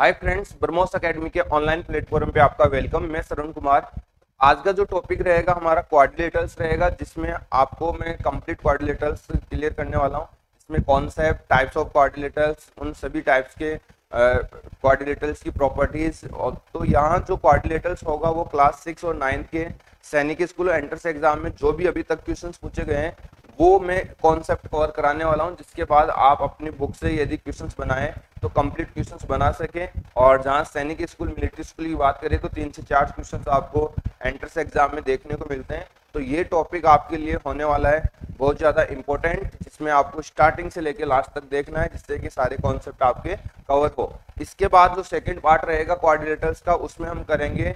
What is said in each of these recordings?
Hi friends, BrahMos academy के online platform पे आपका वेलकम। मैं सरुण कुमार। आज का जो टॉपिक रहेगा हमारा क्वाड्रिलेटरल्स रहेगा, जिसमें आपको मैं कंप्लीट क्वाड्रिलेटरल्स क्लियर करने वाला हूँ। इसमें कॉन्सेप्ट, टाइप्स ऑफ क्वाड्रिलेटरल्स, उन सभी टाइप्स के क्वाड्रिलेटरल्स की प्रॉपर्टीज। और तो यहाँ जो क्वाड्रिलेटरल्स होगा वो क्लास 6 और 9 के सैनिक स्कूल एंट्रेंस एग्जाम में जो भी अभी तक क्वेश्चंस पूछे गए हैं वो मैं कॉन्सेप्ट कवर कराने वाला हूं, जिसके बाद आप अपनी बुक से यदि क्वेश्चंस बनाएं तो कंप्लीट क्वेश्चंस बना सकें। और जहां सैनिक स्कूल, मिलिट्री स्कूल की बात करें तो 3 से 4 क्वेश्चंस आपको एंट्रेंस एग्जाम में देखने को मिलते हैं। तो ये टॉपिक आपके लिए होने वाला है बहुत ज़्यादा इंपॉर्टेंट, जिसमें आपको स्टार्टिंग से लेकर लास्ट तक देखना है, जिससे कि सारे कॉन्सेप्ट आपके कवर हो। इसके बाद जो सेकेंड पार्ट रहेगा क्वाड्रिलेटरल्स का, उसमें हम करेंगे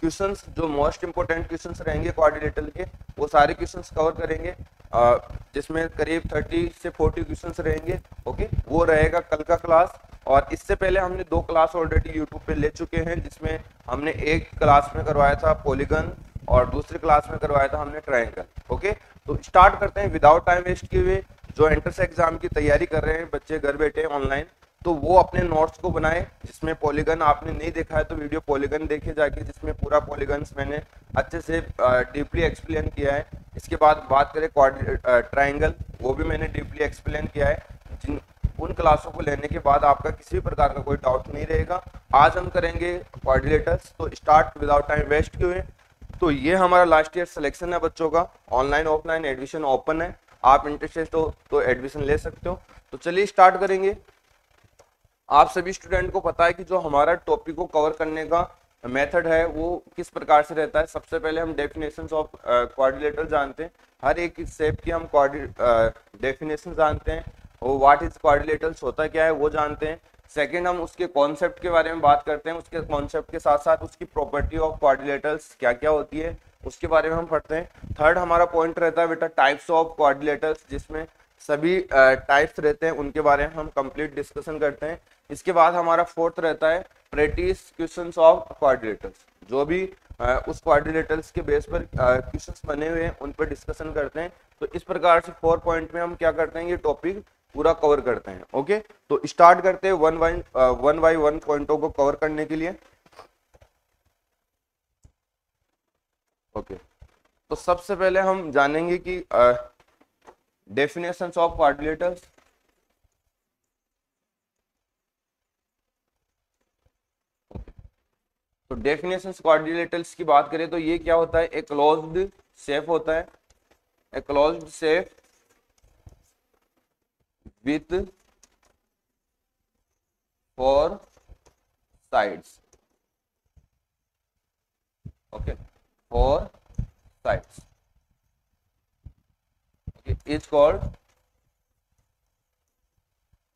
क्वेश्चंस, जो मोस्ट इंपोर्टेंट क्वेश्चंस रहेंगे क्वाड्रिलेटरल के, वो सारे क्वेश्चंस कवर करेंगे, जिसमें करीब 30 से 40 क्वेश्चंस रहेंगे। ओके, वो रहेगा कल का क्लास। और इससे पहले हमने 2 क्लास ऑलरेडी यूट्यूब पे ले चुके हैं, जिसमें हमने एक क्लास में करवाया था पॉलीगन और दूसरी क्लास में करवाया था हमने ट्रायंगल। ओके, तो स्टार्ट करते हैं विदाउट टाइम वेस्ट किए हुए। जो एंट्रेंस एग्जाम की तैयारी कर रहे हैं बच्चे घर बैठे ऑनलाइन, तो वो अपने नोट्स को बनाए, जिसमें पॉलीगन आपने नहीं देखा है तो वीडियो पॉलीगन देखे जाके, जिसमें पूरा पॉलीगन्स मैंने अच्छे से डीपली एक्सप्लेन किया है। इसके बाद बात करें ट्रायंगल, वो भी मैंने डीपली एक्सप्लेन किया है। जिन उन क्लासों को लेने के बाद आपका किसी भी प्रकार का कोई डाउट नहीं रहेगा। आज हम करेंगे क्वाड्रिलेटरल्स, तो स्टार्ट विदाउट टाइम वेस्ट किए। तो ये हमारा लास्ट ईयर सिलेक्शन है बच्चों का, ऑनलाइन ऑफलाइन एडमिशन ओपन है, आप इंटरेस्टेड हो तो एडमिशन ले सकते हो। तो चलिए स्टार्ट करेंगे। आप सभी स्टूडेंट को पता है कि जो हमारा टॉपिक को कवर करने का मेथड है वो किस प्रकार से रहता है। सबसे पहले हम डेफिनेशंस ऑफ क्वाड्रिलेटरल जानते हैं, हर एक शेप की हम डेफिनेशन जानते हैं, वो व्हाट इज क्वाड्रिलेटरल्स होता क्या है वो जानते हैं। सेकंड, हम उसके कॉन्सेप्ट के बारे में बात करते हैं, उसके कॉन्सेप्ट के साथ साथ उसकी प्रॉपर्टी ऑफ क्वाड्रिलेटरल्स क्या क्या होती है उसके बारे में हम पढ़ते हैं। थर्ड हमारा पॉइंट रहता है बेटा टाइप्स ऑफ क्वाड्रिलेटरल्स, जिसमें सभी टाइप्स रहते हैं, उनके बारे में हम कंप्लीट डिस्कशन करते हैं। इसके बाद हमारा फोर्थ रहता है प्रैक्टिस क्वेश्चंस ऑफ क्वाड्रिलेटरल्स, जो भी उस क्वाड्रिलेटरल्स के बेस पर क्वेश्चंस बने हुए हैं उन पर डिस्कशन करते हैं। तो इस प्रकार से 4 पॉइंट में हम क्या करते हैं, ये टॉपिक पूरा कवर करते हैं। ओके, तो स्टार्ट करते हैं वन बाई वन पॉइंटों को कवर करने के लिए। ओके, तो सबसे पहले हम जानेंगे कि डेफिनेशंस ऑफ क्वाड्रिलेटरल्स। तो डेफिनेशंस क्वाड्रिलेटरल्स की बात करें तो ये क्या होता है, एक क्लोज्ड शेप होता है, a closed shape with 4 sides. Okay, 4 sides is called,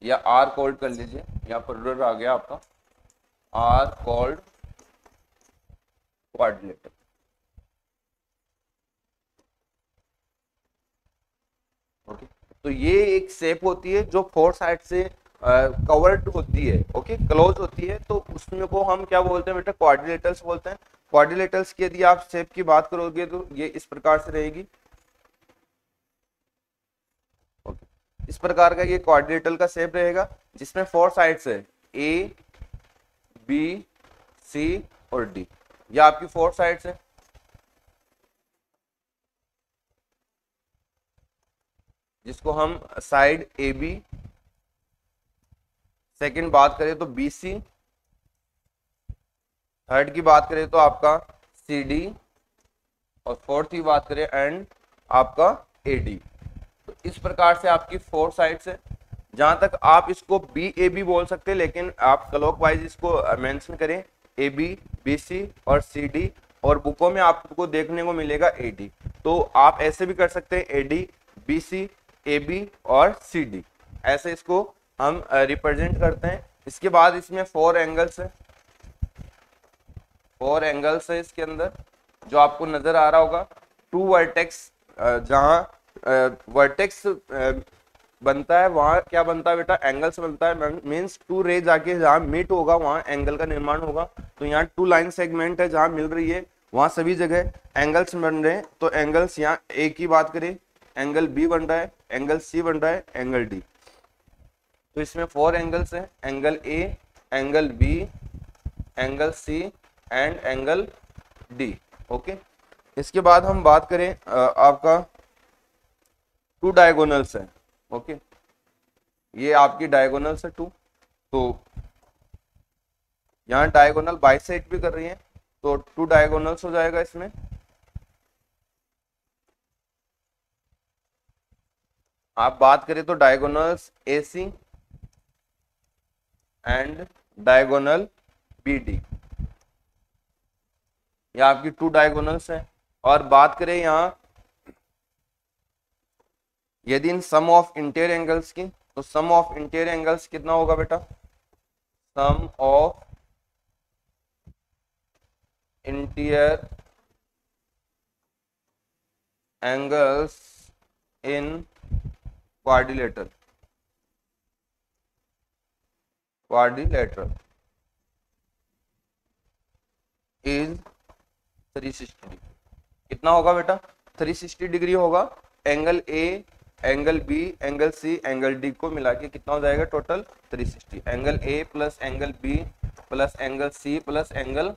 या आर कॉल्ड कर लीजिए, यहाँ पर रूलर आ गया आपका, आर कॉल्ड क्वाड्रिलेटर। ओके, तो ये एक शेप होती है जो 4 साइड से कवर्ड होती है, ओके, क्लोज होती है, तो उसमें को हम क्या बोलते हैं बेटा, क्वाड्रिलेटरल्स बोलते हैं। क्वाड्रिलेटरल्स की यदि आप शेप की बात करोगे तो ये इस प्रकार से रहेगी। ओके, इस प्रकार का ये क्वाड्रिलेटरल का शेप रहेगा, जिसमें 4 साइड्स है, ए बी सी और डी, ये आपकी 4 साइड्स है। जिसको हम साइड ए बी, सेकेंड बात करें तो बी सी, थर्ड की बात करें तो आपका सी डी, और फोर्थ की बात करें एंड आपका ए डी। तो इस प्रकार से आपकी 4 साइड्स है। जहां तक आप इसको बी ए बी बोल सकते हैं, लेकिन आप क्लॉकवाइज इसको मेंशन करें, ए बी, बी सी और सी डी, और बुकों में आपको देखने को मिलेगा ए डी। तो आप ऐसे भी कर सकते हैं, A D, B C, A B और सी डी, ऐसे इसको हम रिप्रेजेंट करते हैं। इसके बाद इसमें 4 एंगल्स है, 4 एंगल्स है इसके अंदर, जो आपको नजर आ रहा होगा। 2 वर्टेक्स, जहाँ वर्टेक्स बनता है वहां क्या बनता है बेटा, एंगल्स बनता है। मींस 2 रे जाके जहाँ मीट होगा वहां एंगल का निर्माण होगा। तो यहाँ 2 लाइन सेगमेंट है, जहां मिल रही है वहां सभी जगह एंगल्स बन रहे हैं। तो एंगल्स यहाँ ए की बात करें, एंगल बी बन रहा है, एंगल सी बन रहा है, एंगल डी। तो इसमें 4 एंगल्स हैं, angle A, angle B, angle C and angle D. Okay, इसके बाद हम बात करें आपका टू डायगोनल्स है। ओके, ये आपकी डायगोनल्स है टू, तो यहाँ डायगोनल बाइसेक्ट भी कर रही है, तो टू डायगोनल्स हो जाएगा इसमें। आप बात करें तो diagonals AC and diagonal BD, ये आपकी टू डायगोनल्स है। और बात करें यहाँ यदि इन सम ऑफ इंटीरियर एंगल्स की, तो सम ऑफ इंटीरियर एंगल्स कितना होगा बेटा? Sum of interior angles in quadrilateral is 360 degree. कितना होगा बेटा? 360 डिग्री होगा। Angle A, angle B, angle C, angle D को मिला के कितना हो जाएगा total? 360। Angle A plus angle B plus angle C plus angle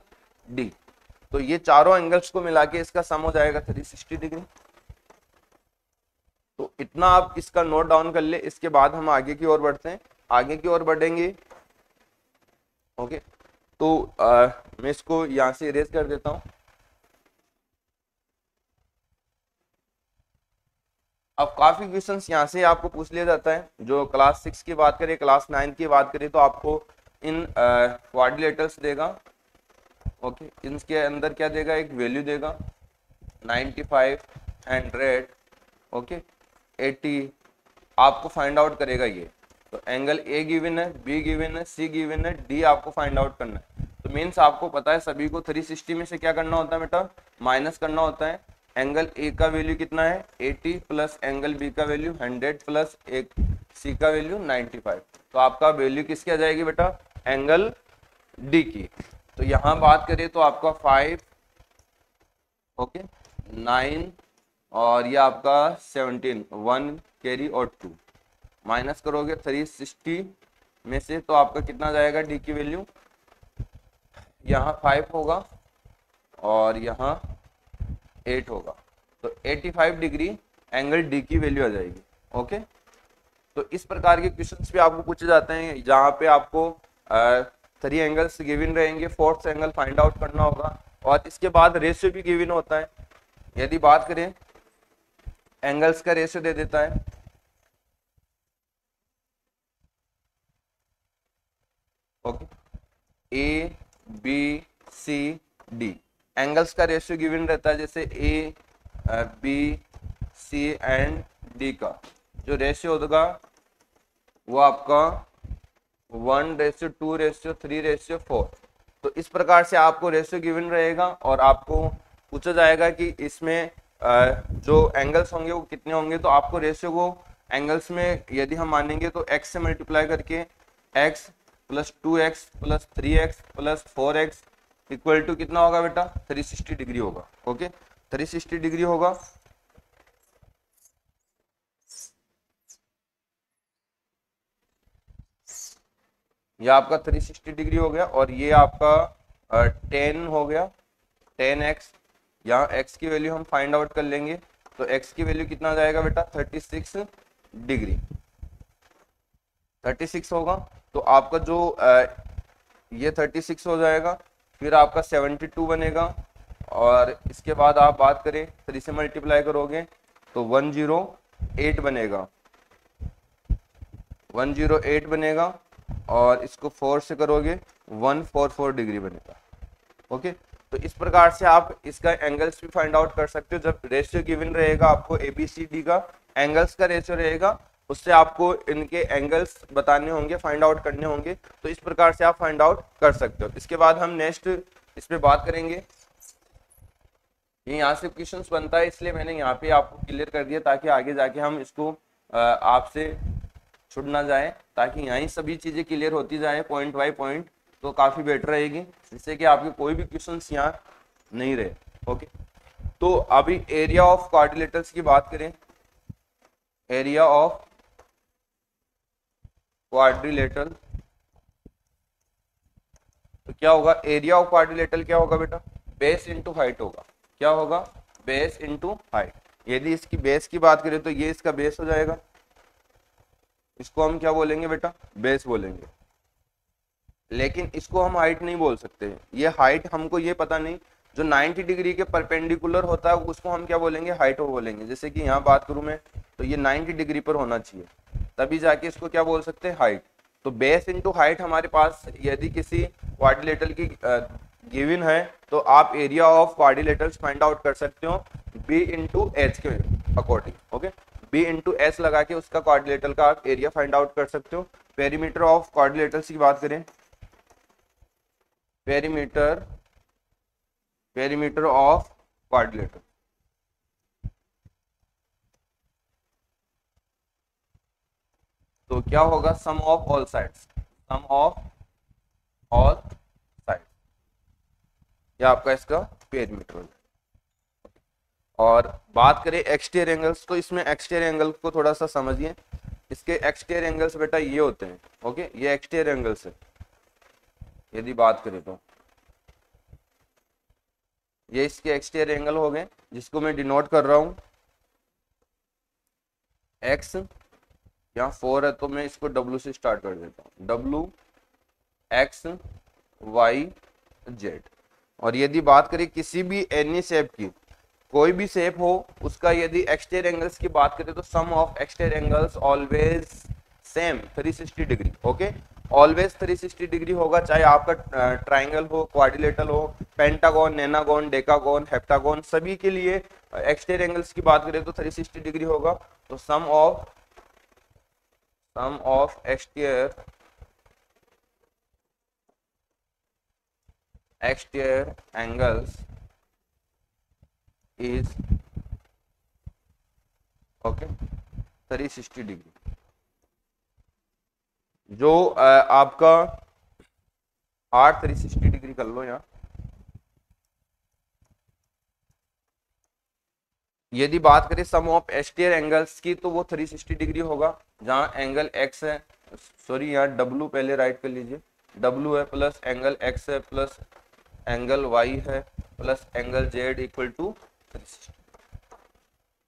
D, तो ये चारों एंगल्स को मिला के इसका सम हो जाएगा 360 डिग्री। तो इतना आप इसका नोट डाउन कर ले। इसके बाद हम आगे की ओर बढ़ते हैं, आगे की ओर बढ़ेंगे। ओके, तो मैं इसको यहाँ से इरेज कर देता हूँ। अब काफी क्वेश्चंस यहाँ से आपको पूछ लिया जाता है। जो क्लास 6 की बात करें, क्लास 9 की बात करें, तो आपको इन क्वाड्रिलेटरल्स देगा। ओके, इनके अंदर क्या देगा? एक वैल्यू देगा 95, 100, ओके, 80, आपको फाइंड आउट करेगा ये। तो एंगल A गिवन है, B गिवन है, C गिवन है, D आपको फाइंड आउट करना है। तो मीन्स आपको पता है सभी को 360 में से क्या करना होता है बेटा? माइनस करना होता है। एंगल A का वैल्यू कितना है? 80 प्लस एंगल B का वैल्यू 100 प्लस एक C का वैल्यू 95। तो आपका वैल्यू किसकी आ जाएगी बेटा? एंगल D की। तो यहाँ बात करें तो आपका 5, ओके, 9 और ये आपका 17, 1 कैरी और 2 माइनस करोगे 360 में से, तो आपका कितना जाएगा D की वैल्यू? यहाँ 5 होगा और यहाँ 8 होगा, तो 85 डिग्री एंगल D की वैल्यू आ जाएगी। ओके, तो इस प्रकार के क्वेश्चंस भी आपको पूछे जाते हैं जहाँ पे आपको 3 एंगल्स गिवन रहेंगे, फोर्थ एंगल फाइंड आउट करना होगा और इसके बाद रेशियो भी गिवन होता है। यदि बात करें एंगल्स का रेशियो दे देता है, okay, A, B, C, D angles का रेशियो गिवन रहता है। जैसे A, B, C and D का जो रेशियो होगा वो आपका 1:2:3:4। तो इस प्रकार से आपको रेशियो गिवन रहेगा और आपको पूछा जाएगा कि इसमें जो एंगल्स होंगे वो कितने होंगे। तो आपको रेशियो को एंगल्स में यदि हम मानेंगे तो x से मल्टीप्लाई करके x plus 2x plus 3x plus 4x equal to कितना होगा बेटा? 360 डिग्री होगा। ओके, 360 डिग्री होगा। ये आपका 360 डिग्री हो गया और ये आपका 10 हो गया, 10x। यहाँ x की वैल्यू हम फाइंड आउट कर लेंगे, तो x की वैल्यू कितना जाएगा बेटा? 36 डिग्री, 36 होगा। तो आपका जो ये 36 हो जाएगा, फिर आपका 72 बनेगा और इसके बाद आप बात करें 3 से मल्टीप्लाई करोगे तो 108 बनेगा, 108 बनेगा और इसको 4 से करोगे 144 डिग्री बनेगा। ओके, तो इस प्रकार से आप इसका एंगल्स भी फाइंड आउट कर सकते हो। जब रेशियो गिवन रहेगा आपको ABCD का एंगल्स का रेशियो रहेगा, उससे आपको इनके एंगल्स बताने होंगे, फाइंड आउट करने होंगे। तो इस प्रकार से आप फाइंड आउट कर सकते हो। इसके बाद हम नेक्स्ट इस पे बात करेंगे। ये यहाँ से क्वेश्चंस बनता है, इसलिए मैंने यहाँ पे आपको क्लियर कर दिया ताकि आगे जाके हम इसको आपसे छुट ना जाए, ताकि यहीं सभी चीजें क्लियर होती जाए पॉइंट बाय पॉइंट, तो काफी बेटर रहेगी, जिससे कि आपके कोई भी क्वेश्चंस यहाँ नहीं रहे। ओके, तो अभी एरिया ऑफ क्वाड्रिलेटरल्स की बात करें। एरिया ऑफ क्वाड्रिलेटरल तो क्या होगा, एरिया ऑफ क्वाड्रिलेटरल क्या होगा बेटा, बेस इंटू हाइट होगा। क्या होगा, बेस इंटू हाइट। यदि इसकी बेस की बात करें तो ये इसका बेस हो जाएगा, इसको हम क्या बोलेंगे बेटा, बेस बोलेंगे। लेकिन इसको हम हाइट नहीं बोल सकते, ये हाइट हमको ये पता नहीं, जो 90 डिग्री के परपेंडिकुलर होता है उसको हम क्या बोलेंगे, हाइट बोलेंगे। जैसे कि यहाँ बात करूं मैं तो ये 90 डिग्री पर होना चाहिए, तभी जाके इसको क्या बोल सकते हैं, हाइट। तो बेस इंटू हाइट हमारे पास यदि किसी क्वाड्रिलेटरल की गिवन है तो आप area of quadrilaterals find out कर सकते हो बी इंटू एच के according. Okay, B into H लगा के उसका क्वाड्रिलेटरल का आप एरिया फाइंड आउट कर सकते हो। पेरीमीटर ऑफ क्वाड्रिलेटरल्स की बात करें, पेरीमीटर ऑफ क्वाड्रिलेटरल, तो क्या होगा, sum of all sides, sum of all side, यह आपका इसका पेरीमीटर। और बात करें एक्सटीरियर एंगल्स, तो इसमें एक्सटीरियर एंगल को थोड़ा सा समझिए। इसके एक्सटीरियर एंगल्स बेटा ये होते हैं। ओके, ये एक्सटीरियर एंगल्स है। यदि बात करें तो ये इसके एक्सटीरियर एंगल हो गए, जिसको मैं डिनोट कर रहा हूं एक्स, यहाँ 4 है तो मैं इसको डब्ल्यू से स्टार्ट कर देता हूँ, डब्ल्यू एक्स वाई जेड। और यदि बात करें किसी भी एनी शेप की, कोई भी शेप हो, उसका यदि एक्सटीरियर एंगल्स की बात करें तो sum of exterior angles always same 360 degree. Okay, always 360 degree होगा, चाहे आपका ट्राइंगल हो, क्वाड्रिलेटरल हो, पेंटागन, नेनागन, डेकागन, हेप्टागन, सभी के लिए एक्सटीरियर एंगल्स की बात करें तो 360 डिग्री होगा। तो sum of exterior angles is okay 360 degree. जो आपका 360 डिग्री कर लो यहाँ। यदि बात करें सम ऑफ एक्सटीरियर एंगल्स की तो वो 360 डिग्री होगा, जहां एंगल एक्स है, सॉरी यहाँ डब्लू पहले राइट कर लीजिए, डब्लू है प्लस एंगल एक्स है प्लस एंगल वाई है plus angle Z equal to 360।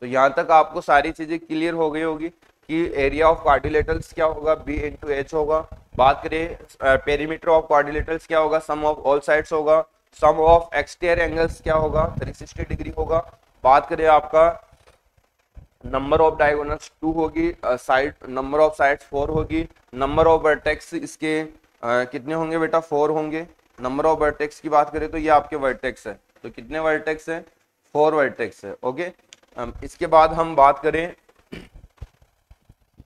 तो यहाँ तक आपको सारी चीजें क्लियर हो गई होगी कि एरिया ऑफ क्वाड्रिलेटरल्स क्या होगा, बी इंटू एच होगा। बात करें पेरीमीटर ऑफ क्वाड्रिलेटरल्स क्या होगा, सम ऑफ ऑल साइड्स होगा। सम ऑफ एक्सटीरियर एंगल्स क्या होगा, 360 डिग्री होगा। बात करें आपका नंबर ऑफ डायगोनल्स 2 होगी, साइड नंबर ऑफ साइड्स 4 होगी। नंबर ऑफ वर्टेक्स इसके कितने होंगे बेटा, 4 होंगे। नंबर ऑफ वर्टेक्स की बात करें तो ये आपके वर्टेक्स है, तो कितने वर्टेक्स है, 4 वर्टेक्स है। ओके, इसके बाद हम बात करें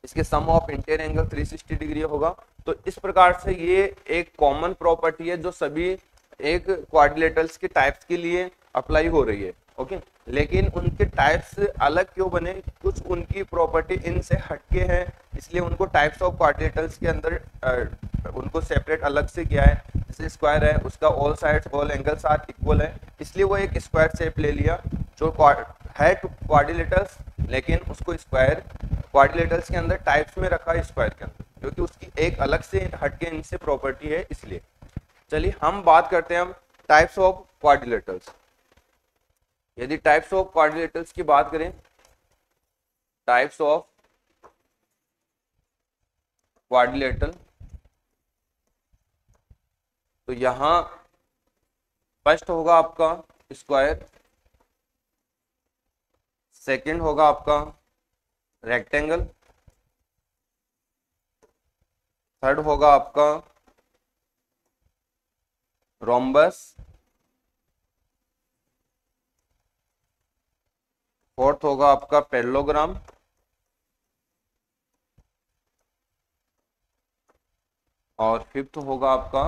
इसके सम ऑफ इंटीरियर एंगल 360 डिग्री होगा। तो इस प्रकार से ये एक कॉमन प्रॉपर्टी है जो सभी एक क्वाड्रिलेटरल्स के टाइप्स के लिए अप्लाई हो रही है। ओके, लेकिन उनके टाइप्स अलग क्यों बने, कुछ उनकी प्रॉपर्टी इनसे हटके हैं, इसलिए उनको टाइप्स ऑफ क्वाड्रिलेटरल्स के अंदर उनको सेपरेट अलग से किया है। जैसे स्क्वायर है, उसका all sides all angles are equal है, इसलिए वो एक स्क्वायर शेप ले लिया जो है क्वाड्रिलेटरल्स, लेकिन उसको स्क्वायर क्वाड्रिलेटरल्स के अंदर टाइप्स में रखा है स्क्वायर के अंदर, क्योंकि उसकी एक अलग से हटके इनसे प्रॉपर्टी है इसलिए। चलिए हम बात करते हैं टाइप्स ऑफ क्वाड्रिलेटरल्स। यदि टाइप्स ऑफ क्वाड्रिलेटरल्स की बात करें, टाइप्स ऑफ क्वाड्रिलेटरल, तो यहां फर्स्ट होगा आपका स्क्वायर, सेकंड होगा आपका रेक्टेंगल, थर्ड होगा आपका रोम्बस, फोर्थ होगा आपका पैरेललोग्राम, और फिफ्थ होगा आपका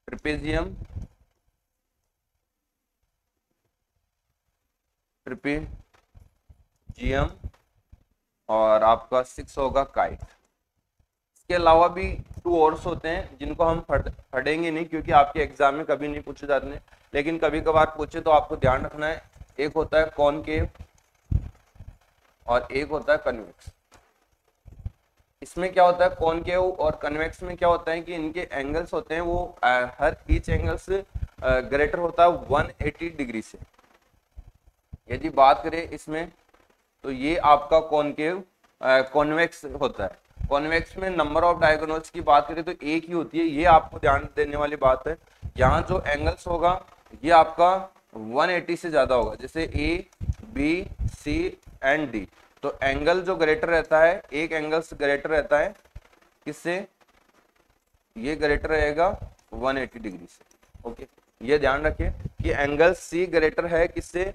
ट्रेपेजियम, और आपका 6 होगा काइट। इसके अलावा भी 2 और होते हैं जिनको हम पढ़ेंगे नहीं क्योंकि आपके एग्जाम में कभी नहीं पूछे जाते हैं, लेकिन कभी कभार पूछे तो आपको ध्यान रखना है। एक होता है कॉनकेव और एक होता है कन्वेक्स। इसमें क्या होता है, कॉनकेव और कन्वेक्स में क्या होता है कि इनके एंगल्स होते हैं वो हर ईच एंगल से ग्रेटर होता है 180 डिग्री से। यदि बात करें इसमें तो ये आपका कॉनकेव कॉन्वेक्स होता है। कॉन्वेक्स में नंबर ऑफ डायगोनल्स की बात करें तो एक ही होती है, ये आपको ध्यान देने वाली बात है। यहाँ जो एंगल्स होगा ये आपका 180 से ज्यादा होगा, जैसे A B C and D. तो एंगल जो ग्रेटर रहता है, एक एंगल ग्रेटर रहता है किससे, ये ग्रेटर रहेगा 180 डिग्री से। ओके, ये ध्यान रखिए कि एंगल सी ग्रेटर है किससे,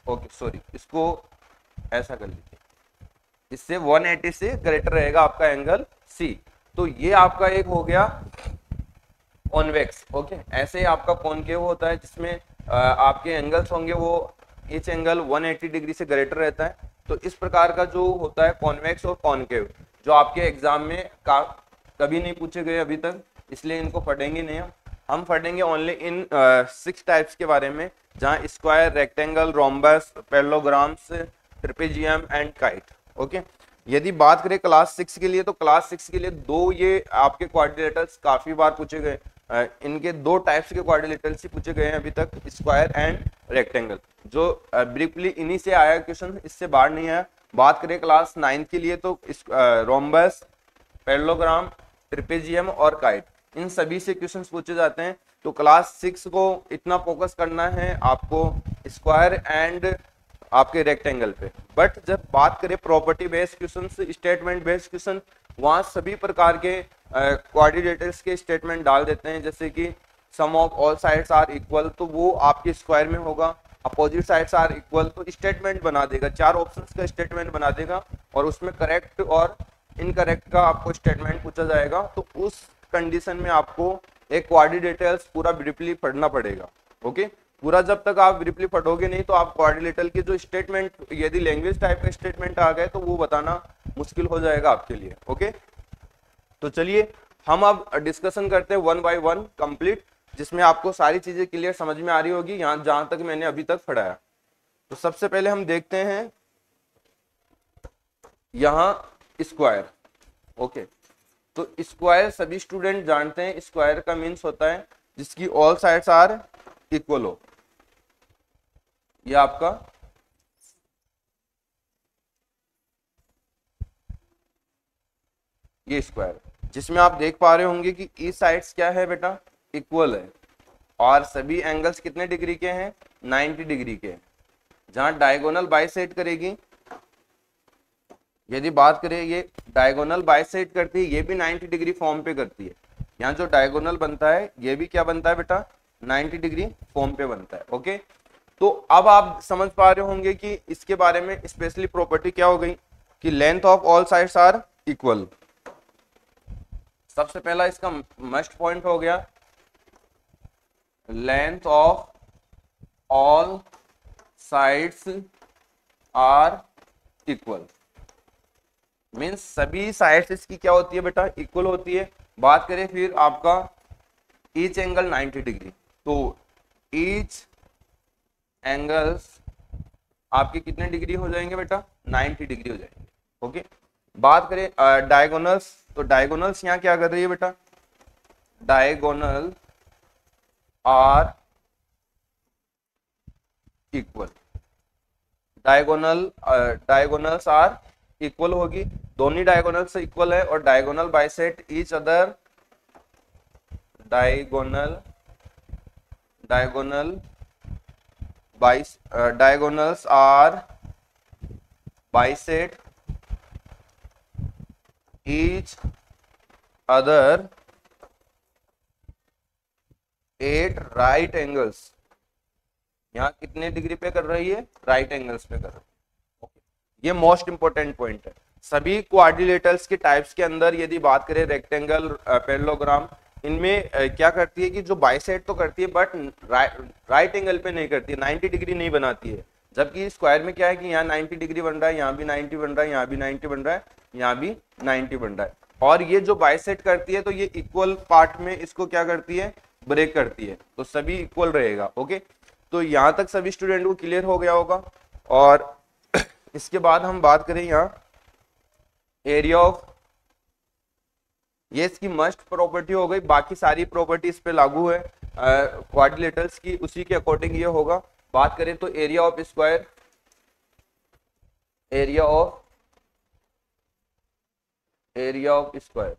ओके सॉरी, इसको ऐसा कर लीजिए, इससे 180 से ग्रेटर रहेगा आपका एंगल सी। तो ये आपका एक हो गया कॉन्वेक्स। ओके, ऐसे ही आपका कॉनकेव होता है जिसमें आपके एंगल्स होंगे वो ईच एंगल 180 डिग्री से ग्रेटर रहता है। तो इस प्रकार का जो होता है कॉन्वेक्स और कॉनकेव, जो आपके एग्जाम में कभी नहीं पूछे गए अभी तक, इसलिए इनको पढ़ेंगे नहीं हम पढ़ेंगे ओनली इन 6 टाइप्स के बारे में, जहां square, rectangle, rhombus, parallelograms, trapezium and kite. Okay, यदि बात करें क्लास 6 के लिए तो क्लास 6 के लिए दो ये आपके क्वाड्रिलेटरल्स काफी बार पूछे गए, इनके 2 टाइप्स के क्वाड्रिलेटरल्स ही पूछे गए हैं अभी तक, स्क्वायर एंड रेक्टेंगल। जो ब्रीफली इन्हीं से आया क्वेश्चन, इससे बाहर नहीं आया। बात करें क्लास 9 के लिए तो रोम्बस, पैरेललोग्राम, ट्रेपेजियम और काइट, इन सभी से क्वेश्चंस पूछे जाते हैं। तो क्लास 6 को इतना फोकस करना है आपको स्क्वायर एंड आपके रेक्टेंगल पे। बट जब बात करें property based question, statement based question, वहां सभी प्रकार के क्वाड्रिलेटरल्स के स्टेटमेंट डाल देते हैं, जैसे कि sum of all sides are equal, तो वो आपके स्क्वायर में होगा। अपोजिट साइड्स आर इक्वल, तो स्टेटमेंट बना देगा, 4 ऑप्शंस का स्टेटमेंट बना देगा और उसमें करेक्ट और इनकरेक्ट का आपको स्टेटमेंट पूछा जाएगा। तो उस कंडीशन में आपको एक क्वाड्रिलेटरल्स पूरा ब्रीफली पढ़ना पड़ेगा। ओके, पूरा जब तक आप ब्रीफली पढ़ोगे नहीं तो आप क्वाड्रिलेटरल के जो स्टेटमेंट, यदि लैंग्वेज टाइप का स्टेटमेंट आ गए तो वो बताना मुश्किल हो जाएगा आपके लिए। ओके, तो चलिए हम अब डिस्कशन करते हैं 1 बाय 1 कंप्लीट, जिसमें आपको सारी चीजें क्लियर समझ में आ रही होगी यहाँ जहां तक मैंने अभी तक पढ़ाया। तो सबसे पहले हम देखते हैं यहाँ स्क्वायर। ओके, तो स्क्वायर सभी स्टूडेंट जानते हैं, स्क्वायर का मीन्स होता है जिसकी ऑल साइड्स आर इक्वल हो। ये आपका ये स्क्वायर, जिसमें आप देख पा रहे होंगे कि ई साइड्स क्या है बेटा, इक्वल है, और सभी एंगल्स कितने डिग्री के हैं, 90 डिग्री के। जहां डायगोनल बाइसेक्ट करेगी, यदि बात करें ये डायगोनल बाइसेक्ट करती है, ये भी 90 डिग्री फॉर्म पे करती है। यहाँ जो डायगोनल बनता है ये भी क्या बनता है बेटा, 90 डिग्री फॉर्म पे बनता है। ओके, तो अब आप समझ पा रहे होंगे कि इसके बारे में स्पेशली प्रॉपर्टी क्या हो गई कि length of all sides are equal. सबसे पहला इसका मस्ट पॉइंट हो गया length of all sides are equal, means सभी साइड्स इसकी क्या होती है बेटा, इक्वल होती है। बात करें फिर आपका ईच एंगल 90 डिग्री, तो ईच एंगल्स आपके कितने डिग्री हो जाएंगे बेटा, 90 डिग्री हो जाएंगे। ओके, बात करें डायगोनल्स, तो डायगोनल्स यहाँ क्या कर रही है बेटा, diagonal are equal, diagonals are equal होगी, दोनों डायगोनल से इक्वल है, और diagonal bisect each other, diagonals are bisect each other at right angles. यहाँ कितने डिग्री पे कर रही है, राइट एंगल्स पे कर रही है। ये मोस्ट इंपोर्टेंट पॉइंट है। सभी क्वाड्रिलेटरल्स के टाइप्स के अंदर यदि बात करें रेक्टेंगल, पैरेललोग्राम, इनमें क्या करती है कि जो बाइसेक्ट तो करती है बट राइट एंगल पे नहीं करती है, 90 डिग्री नहीं बनाती है। जबकि स्क्वायर में क्या है कि यहाँ 90 डिग्री बन रहा है, यहाँ भी 90 बन रहा है, यहाँ भी 90 बन रहा है, यहाँ भी 90 बन रहा है। और ये जो बाइसेक्ट करती है तो ये इक्वल पार्ट में इसको क्या करती है, ब्रेक करती है, तो सभी इक्वल रहेगा। ओके, तो यहाँ तक सभी स्टूडेंट को क्लियर हो गया होगा। और इसके बाद हम बात करें यहाँ एरिया ऑफ, ये इसकी मस्ट प्रॉपर्टी हो गई, बाकी सारी प्रॉपर्टी इस पे लागू है क्वाड्रिलेटरल्स की, उसी के अकॉर्डिंग ये होगा। बात करें तो area of square, area of square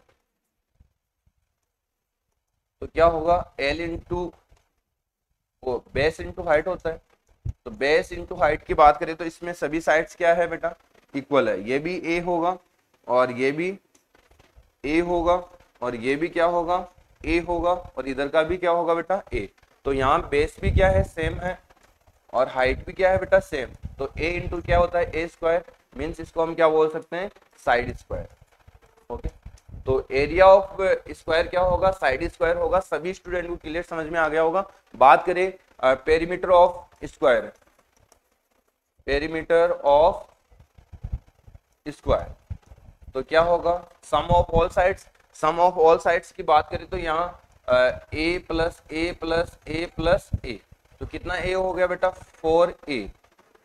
तो क्या होगा, L into base into height होता है। तो बेस इंटू हाइट की बात करें तो इसमें सभी साइड्स क्या है बेटा, इक्वल है। ये भी ए होगा और ये भी ए होगा और ये भी क्या होगा, ए होगा, और इधर का भी क्या होगा बेटा, ए। तो यहाँ बेस भी क्या है, सेम है, और हाइट भी क्या है बेटा, सेम। तो ए इंटू क्या होता है, ए स्क्वायर, मीन्स इसको हम क्या बोल सकते हैं, साइड स्क्वायर। ओके, तो एरिया ऑफ स्क्वायर क्या होगा, साइड स्क्वायर होगा। सभी स्टूडेंट को क्लियर समझ में आ गया होगा। बात करें perimeter of square, perimeter of square तो क्या होगा, sum of all sides. Sum of all sides की बात करें तो यहाँ A plus A plus A plus A, तो कितना ए हो गया बेटा, 4a।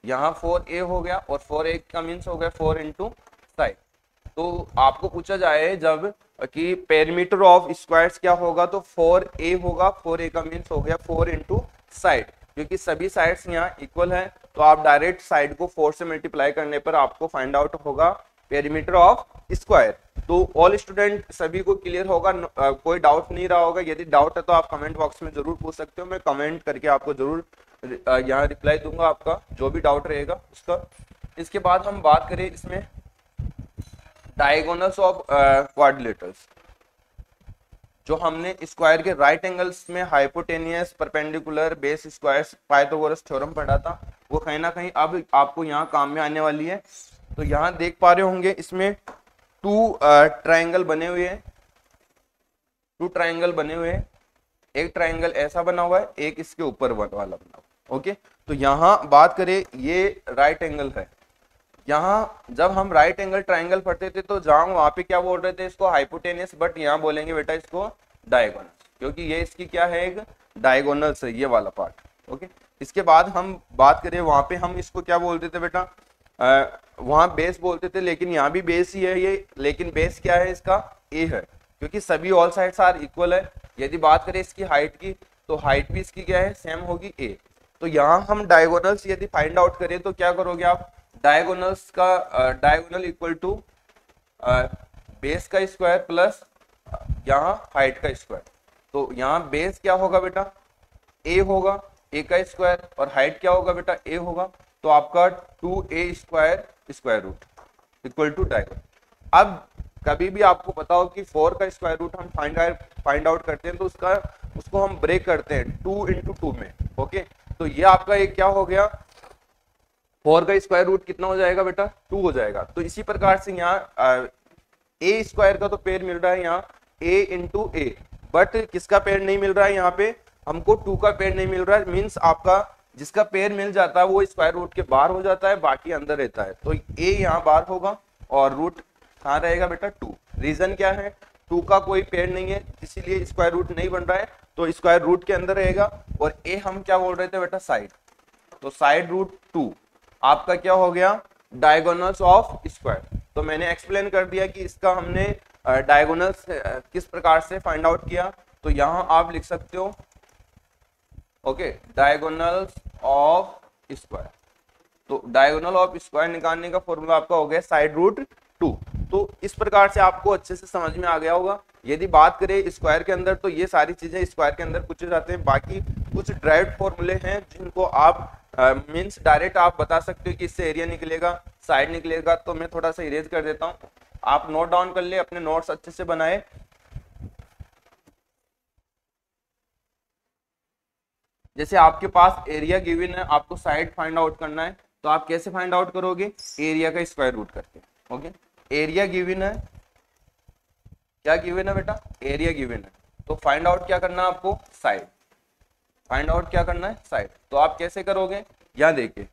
यहाँ 4a हो गया और 4a का मीन्स हो गया 4 इंटू साइड। तो आपको पूछा जाए जब कि पेरीमीटर ऑफ स्क्वायर्स क्या होगा, तो 4a होगा। 4a का मीन्स हो गया 4 इंटू साइड, क्योंकि सभी साइड्स यहाँ इक्वल है। तो आप डायरेक्ट साइड को 4 से मल्टीप्लाई करने पर आपको फाइंड आउट होगा पेरीमीटर ऑफ स्क्वायर। तो ऑल स्टूडेंट सभी को क्लियर होगा, कोई डाउट नहीं रहा होगा। यदि डाउट है तो आप कमेंट बॉक्स में जरूर पूछ सकते हो, मैं कमेंट करके आपको जरूर यहाँ रिप्लाई दूंगा, आपका जो भी डाउट रहेगा उसका। इसके बाद हम बात करें इसमें डायगोनल्स ऑफ क्वाड्रिलेटरल्स। जो हमने स्क्वायर के राइट एंगल्स में hypotenuse, perpendicular, base squares, Pythagoras theorem पढ़ा था, वो कहीं ना कहीं अब आपको यहाँ काम में आने वाली है। तो यहाँ देख पा रहे होंगे इसमें टू ट्रायंगल बने हुए हैं, टू ट्रायंगल बने हुए हैं। एक ट्रायंगल ऐसा बना हुआ है, एक इसके ऊपर वाला बना हुआ। ओके, तो यहाँ बात करें ये राइट एंगल है। यहाँ जब हम राइट एंगल ट्रायंगल पढ़ते थे तो जहाँ वहां पे क्या बोल रहे थे, इसको हाइपोटेनियस, बट यहाँ बोलेंगे बेटा इसको डायगोनल, क्योंकि ये इसकी क्या है, एक डायगोनल है ये वाला पार्ट। ओके, इसके बाद हम बात करें वहां पे हम इसको क्या बोलते थे बेटा, वहां बेस बोलते थे, लेकिन यहाँ भी बेस ही है ये, लेकिन बेस क्या है इसका, ए है, क्योंकि सभी ऑल साइड्स आर इक्वल है। यदि बात करें इसकी हाइट की, तो हाइट भी इसकी क्या है, सेम होगी, ए। तो यहाँ हम डायगोनल्स यदि फाइंड आउट करें तो क्या करोगे आप, डायगोनल्स का डायगोनल इक्वल टू बेस का स्क्वायर प्लस यहाँ हाइट का स्क्वायर। तो यहाँ बेस क्या होगा बेटा, ए होगा, ए का स्क्वायर, और हाइट क्या होगा बेटा, ए होगा। तो आपका 2a square square root equal to diagonal. अब कभी भी आपको पता हो कि 4 का स्क्वायर रूट हम फाइंड आउट करते हैं तो उसको हम ब्रेक करते हैं 2 इंटू 2 में। ओके, तो ये आपका एक क्या हो गया, 4 का स्क्वायर रूट कितना हो जाएगा बेटा, 2 हो जाएगा। तो इसी प्रकार से यहाँ ए स्क्वायर का तो पेड़ मिल रहा है यहाँ a इंटू ए, बट किसका पेड़ नहीं मिल रहा है, यहाँ पे हमको 2 का पेड़ नहीं मिल रहा है। मीन्स आपका जिसका पेड़ मिल जाता है वो स्क्वायर रूट के बाहर हो जाता है, बाकी अंदर रहता है। तो a यहाँ बाहर होगा और रूट कहाँ रहेगा बेटा, 2। रीजन क्या है, 2 का कोई पेड़ नहीं है, इसीलिए स्क्वायर रूट नहीं बन रहा है, तो स्क्वायर रूट के अंदर रहेगा। और a हम क्या बोल रहे थे बेटा, साइड, तो साइड रूट 2 आपका क्या हो गया, डायगोनल्स ऑफ स्क्वायर। तो मैंने एक्सप्लेन कर दिया कि इसका हमने डायगोनल्स किस प्रकार से फाइंड आउट किया। तो यहाँ आप लिख सकते हो, ओके, डायगोनल्स ऑफ स्क्वायर। तो डायगोनल ऑफ स्क्वायर निकालने का फॉर्मूला आपका हो गया साइड रूट 2। तो इस प्रकार से आपको अच्छे से समझ में आ गया होगा। यदि बात करें स्क्वायर के अंदर, तो ये सारी चीजें स्क्वायर के अंदर पूछे जाते हैं। बाकी कुछ ड्राइव्ड फॉर्मूले हैं जिनको आप मींस डायरेक्ट आप बता सकते हो कि इससे एरिया निकलेगा, साइड निकलेगा। तो मैं थोड़ा सा इरेज कर देता हूँ, आप नोट डाउन कर ले, अपने नोट्स अच्छे से बनाए। जैसे आपके पास एरिया गिवन है, आपको साइड फाइंड आउट करना है, तो आप कैसे फाइंड आउट करोगे, एरिया का स्क्वायर रूट करके। ओके, एरिया गिवन है, क्या गिवन है बेटा, एरिया गिवन है, तो फाइंड आउट क्या करना है आपको, साइड। फाइंड आउट क्या करना है, साइड। तो आप कैसे करोगे, यहाँ देखिए,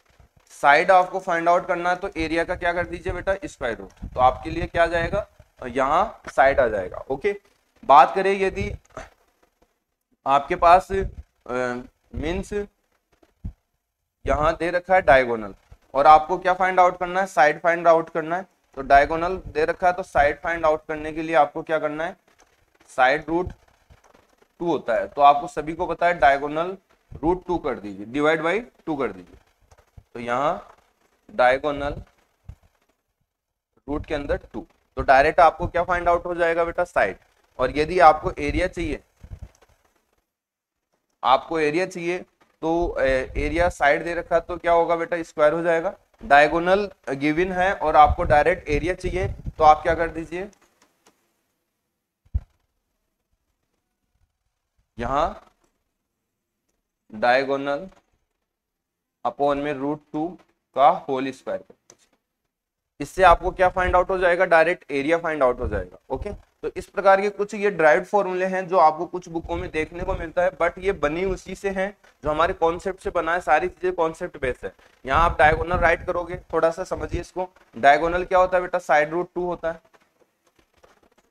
साइड आपको फाइंड आउट करना है तो एरिया का क्या कर दीजिए बेटा, स्क्वायर रूट। तो आपके लिए क्या आ जाएगा, यहाँ साइड आ जाएगा। ओके, बात करें यदि आपके पास मीन्स यहाँ दे रखा है डायगोनल, और आपको क्या फाइंड आउट करना है, साइड फाइंड आउट करना है। तो डायगोनल दे रखा है, तो साइड फाइंड आउट करने के लिए आपको क्या करना है, साइड रूट 2 होता है, तो आपको सभी को पता है डायगोनल रूट 2 कर दीजिए, डिवाइड बाई 2 कर दीजिए। तो यहाँ डायगोनल रूट के अंदर 2, तो डायरेक्ट आपको क्या फाइंड आउट हो जाएगा बेटा, साइड। और यदि आपको एरिया चाहिए, तो एरिया साइड दे रखा है, तो क्या होगा बेटा, स्क्वायर हो जाएगा। डायगोनल गिवन है और आपको डायरेक्ट एरिया चाहिए, तो आप क्या कर दीजिए, यहां डायगोनल अपॉन में रूट 2 का होल स्क्वायर। इससे आपको क्या फाइंड आउट हो जाएगा, डायरेक्ट एरिया फाइंड आउट हो जाएगा। ओके, तो इस प्रकार के कुछ ये ड्राइव्ड फॉर्मूले हैं जो आपको कुछ बुकों में देखने को मिलता है, बट ये बनी उसी से है जो हमारे कॉन्सेप्ट से बना है, सारी चीजें कॉन्सेप्ट बेस्ड है। यहाँ आप डायगोनल राइट करोगे, थोड़ा सा समझिए इसको। डायगोनल क्या होता है बेटा, साइड रूट 2 होता है।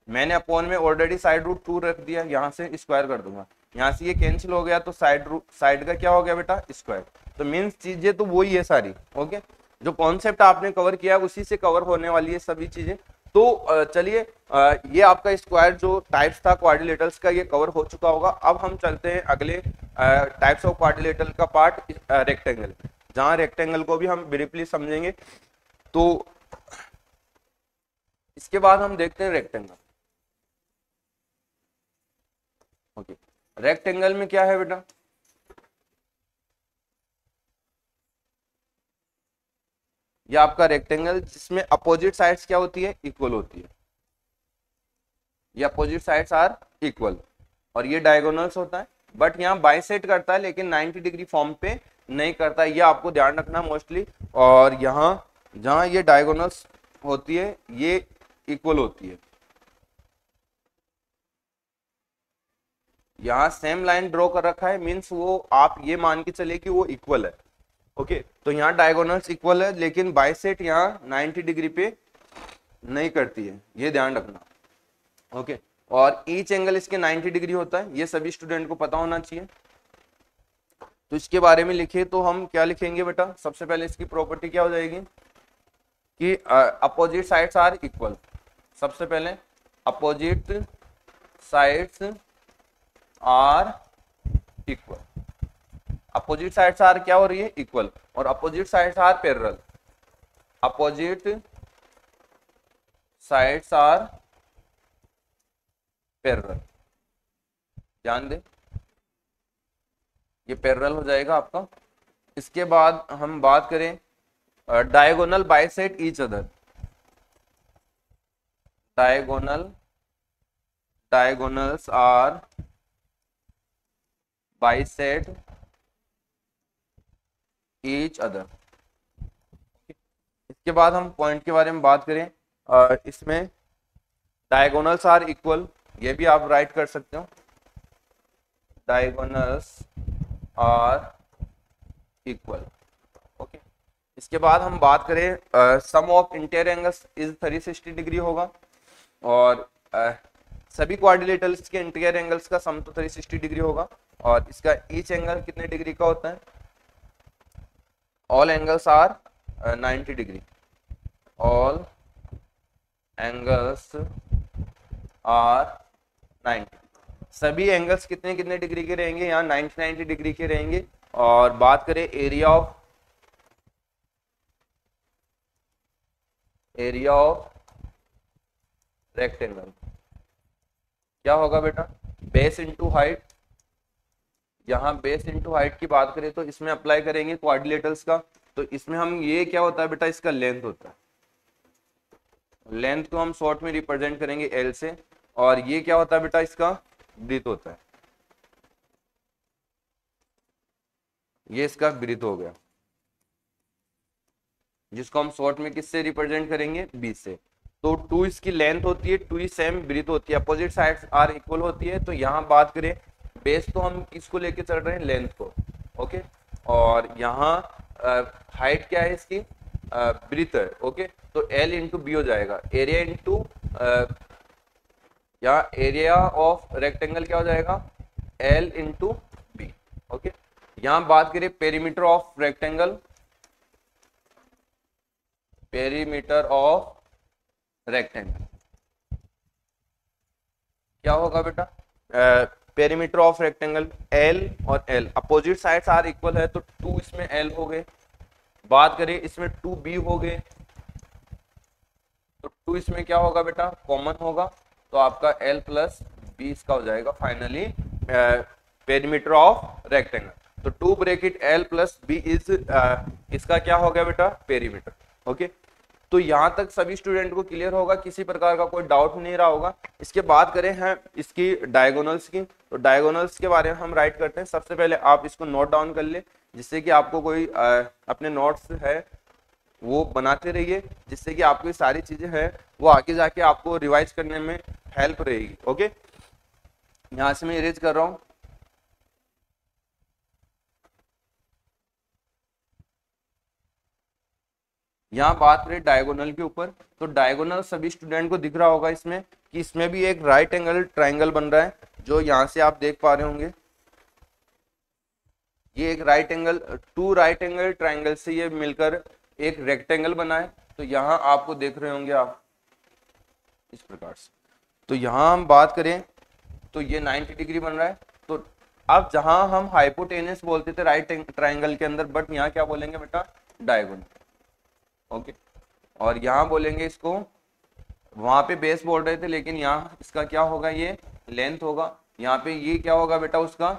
मैंने अपॉन में ऑलरेडी साइड रूट 2 रख दिया, यहाँ से स्क्वायर कर दूंगा, यहाँ से ये कैंसिल हो गया, तो साइड का क्या हो गया बेटा, स्क्वायर। तो मीन्स चीजें तो वही है सारी। ओके, जो कॉन्सेप्ट आपने कवर किया है उसी से कवर होने वाली है सभी चीजें। तो चलिए, ये आपका स्क्वायर जो टाइप्स था क्वाड्रिलेटरल्स का, ये कवर हो चुका होगा। अब हम चलते हैं अगले टाइप्स ऑफ क्वाड्रिलेटरल का पार्ट, रेक्टेंगल, जहां रेक्टेंगल को भी हम ब्रीफली समझेंगे। तो इसके बाद हम देखते हैं रेक्टेंगल। ओके, रेक्टेंगल में क्या है बेटा, ये आपका रेक्टेंगल जिसमें अपोजिट साइड्स क्या होती है, इक्वल होती है। ये अपोजिट साइड्स आर इक्वल, और ये डायगोनल्स होता है, बट यहाँ बाइसेट करता है लेकिन 90 डिग्री फॉर्म पे नहीं करता है, ये आपको ध्यान रखना मोस्टली। और यहाँ जहां ये डायगोनल्स होती है ये इक्वल होती है। यहाँ सेम लाइन ड्रॉ कर रखा है, मीन्स वो आप ये मान के चले कि वो इक्वल है। ओके, तो यहाँ डायगोनल्स इक्वल है लेकिन बाइसेट यहाँ 90 डिग्री पे नहीं करती है, ये ध्यान रखना। ओके, और ईच एंगल इसके 90 डिग्री होता है, ये सभी स्टूडेंट को पता होना चाहिए। तो इसके बारे में लिखे तो हम क्या लिखेंगे बेटा, सबसे पहले इसकी प्रॉपर्टी क्या हो जाएगी कि अपोजिट साइड्स आर इक्वल। सबसे पहले opposite sides are equal, opposite sides are क्या हो रही है, इक्वल, और opposite sides are parallel. Opposite sides are parallel, ध्यान दे, ये पैरेलल हो जाएगा आपका। इसके बाद हम बात करें diagonal bisect each other, diagonals are bisect each other. इसके बाद हम पॉइंट के बारे में बात करें, इसमें डायगोनल्स आर इक्वल, ये भी आप राइट कर सकते हो, डायगोनल्स आर इक्वल। ओके, इसके बाद हम बात करें sum of interior angles is 360 degree होगा, और सभी क्वाड्रिलेटरल्स के इंटीरियर एंगल्स का सम तो 360 डिग्री होगा, और इसका ईच एंगल कितने डिग्री का होता है, all angles are 90 degree, all angles are 90, सभी एंगल्स कितने कितने डिग्री के रहेंगे, यहाँ 90 डिग्री के रहेंगे। और बात करें एरिया ऑफ रेक्टेंगल, क्या होगा बेटा, बेस इंटू हाइट। यहाँ बेस इंटू हाइट की बात करें तो इसमें अप्लाई करेंगे क्वाड्रिलेटरल्स का, तो इसमें हम ये क्या होता है बेटा, इसका लेंथ होता है, लेंथ को हम शॉर्ट में रिप्रेजेंट करेंगे एल से, और ये क्या होता है बेटा, इसका ब्रीथ होता है, ये इसका ब्रीथ हो गया, जिसको हम शॉर्ट में किससे रिप्रेजेंट करेंगे, बी से। तो 2 इसकी लेंथ होती है, 2 सेम ब्रीथ होती है, अपोजिट साइड्स आर इक्वल होती है। तो यहाँ बात करें बेस, तो हम किसको लेके चल रहे हैं, लेंथ को। ओके, और यहाँ हाइट क्या है इसकी, ब्रीथ है। ओके, तो एल इंटू बी हो जाएगा, एरिया इंटू यहाँ एरिया ऑफ रेक्टेंगल क्या हो जाएगा, एल इंटू बी। ओके, यहाँ बात करें perimeter of rectangle, perimeter of rectangle क्या होगा बेटा, पेरीमीटर ऑफ रेक्टेंगल एल और L opposite sides are equal है तो 2 इसमें एल हो गए, बात करें इसमें 2 बी हो गए तो 2 इसमें क्या होगा बेटा कॉमन होगा, तो आपका एल प्लस बी इसका हो जाएगा फाइनली पेरीमीटर ऑफ रेक्टेंगल। तो 2 bracket L plus B is इसका क्या हो गया बेटा पेरीमीटर। ओके, तो यहाँ तक सभी स्टूडेंट को क्लियर होगा, किसी प्रकार का कोई डाउट नहीं रहा होगा। इसके बाद करें हैं इसकी डायगोनल्स की, तो डायगोनल्स के बारे में हम राइट करते हैं। सबसे पहले आप इसको नोट डाउन कर ले, जिससे कि आपको कोई अपने नोट्स है वो बनाते रहिए, जिससे कि आपको सारी चीजें हैं वो आगे जाके आपको रिवाइज करने में हेल्प रहेगी। ओके, यहाँ से मैं इरेज कर रहा हूँ। यहाँ बात करें डायगोनल के ऊपर, तो डायगोनल सभी स्टूडेंट को दिख रहा होगा इसमें कि इसमें भी एक राइट एंगल ट्राइंगल बन रहा है, जो यहाँ से आप देख पा रहे होंगे। ये एक right angle, 2 right angle triangle से ये मिलकर एक रेक्टेंगल बना है। तो यहाँ आपको देख रहे होंगे आप इस प्रकार से। तो यहाँ हम बात करें तो ये 90 डिग्री बन रहा है। तो अब जहां हम हाइपोटेनस बोलते थे राइट ट्राइंगल के अंदर, बट यहाँ क्या बोलेंगे बेटा डायगोनल। ओके, और यहाँ बोलेंगे इसको, वहां पे बेस बोल रहे थे लेकिन यहाँ इसका क्या होगा ये लेंथ होगा। यहाँ पे ये क्या होगा बेटा उसका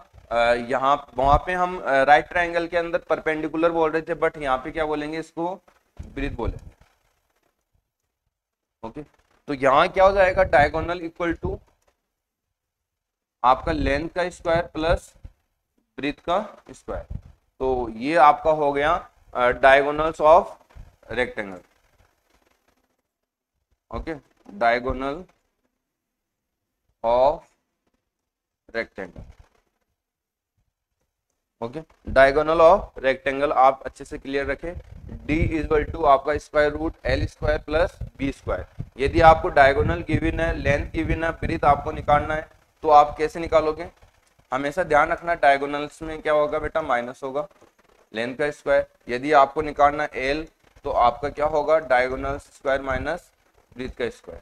यहाँ वहां पे हम राइट ट्राइंगल के अंदर परपेंडिकुलर बोल रहे थे, बट यहाँ पे क्या बोलेंगे इसको ब्रीथ बोलेंगे। ओके, तो यहाँ क्या हो जाएगा डायगोनल इक्वल टू आपका लेंथ का स्क्वायर प्लस ब्रीथ का स्क्वायर। तो ये आपका हो गया diagonals of rectangle. Okay, diagonal of rectangle. Okay, diagonal of rectangle आप अच्छे से क्लियर रखें। d इक्वल टू आपका square root L square plus B square. यदि आपको डायगोनल गिवन है, लेंथ गिवन है, ब्रीथ आपको निकालना है, तो आप कैसे निकालोगे, हमेशा ध्यान रखना डायगोनल्स में क्या होगा बेटा माइनस होगा लेंथ का स्क्वायर। यदि आपको निकालना एल तो आपका क्या होगा डायगोनल स्क्वायर माइनस ब्रीथ का स्क्वायर।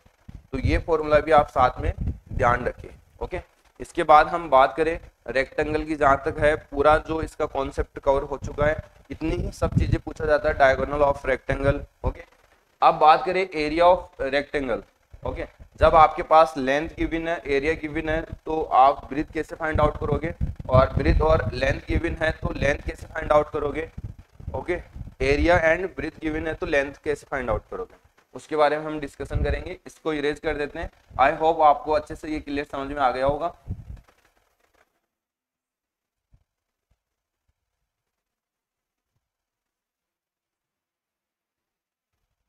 तो ये फॉर्मूला भी आप साथ में ध्यान रखिए। ओके, इसके बाद हम बात करें रेक्टेंगल की, जहां तक है पूरा जो इसका कॉन्सेप्ट कवर हो चुका है, इतनी ही सब चीजें पूछा जाता है डायगोनल ऑफ रेक्टेंगल। ओके, अब बात करें एरिया ऑफ रेक्टेंगल। ओके, जब आपके पास लेंथ गिवन है, एरिया गिवन है, तो आप ब्रीथ कैसे फाइंड आउट करोगे, और ब्रीथ और लेंथ गिवन है तो लेंथ कैसे फाइंड आउट करोगे। Okay, area and breadth given है तो लेंथ कैसे फाइंड आउट करोगे, उसके बारे में हम डिस्कशन करेंगे। इसको इरेज कर देते हैं। आई होप आपको अच्छे से ये क्लियर समझ में आ गया होगा।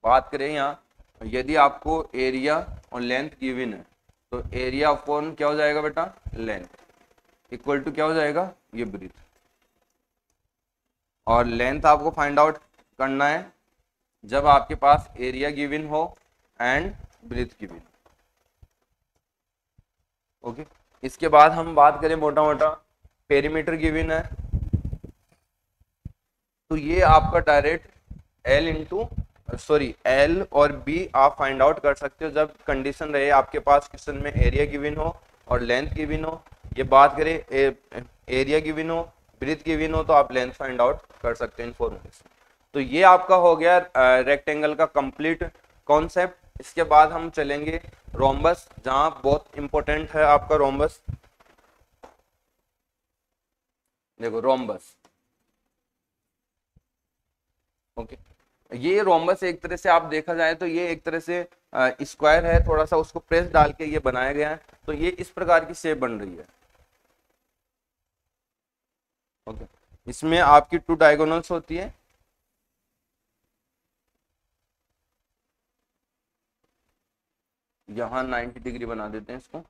बात करें यहाँ, यदि आपको एरिया और लेंथ गिवन है तो एरिया अपॉन क्या हो जाएगा बेटा लेंथ इक्वल टू क्या हो जाएगा ये ब्रीथ, और लेंथ आपको फाइंड आउट करना है जब आपके पास एरिया गिवन हो एंड ब्रीथ गिवन। ओके, इसके बाद हम बात करें मोटा मोटा पेरीमीटर गिवन है, तो ये आपका डायरेक्ट एल इंटू एल और बी आप फाइंड आउट कर सकते हो जब कंडीशन रहे आपके पास क्वेश्चन में एरिया गिवन हो और लेंथ गिवन हो। ये बात करें एरिया गिवन हो ब्रीथ गिवन हो तो आप लेंथ फाइंड आउट कर सकते हैं इन फॉर्मूले से। तो ये आपका हो गया रेक्टेंगल का कंप्लीट कॉन्सेप्ट। इसके बाद हम चलेंगे रोम्बस, जहां बहुत इंपॉर्टेंट है आपका रोम्बस। देखो रोम्बस, ओके, ये रोम्बस एक तरह से आप देखा जाए तो ये एक तरह से स्क्वायर है, थोड़ा सा उसको प्रेस डाल के ये बनाया गया है, तो ये इस प्रकार की शेप बन रही है। ओके, इसमें आपकी 2 डायगोनल्स होती है। यहां 90 डिग्री बना देते हैं इसको।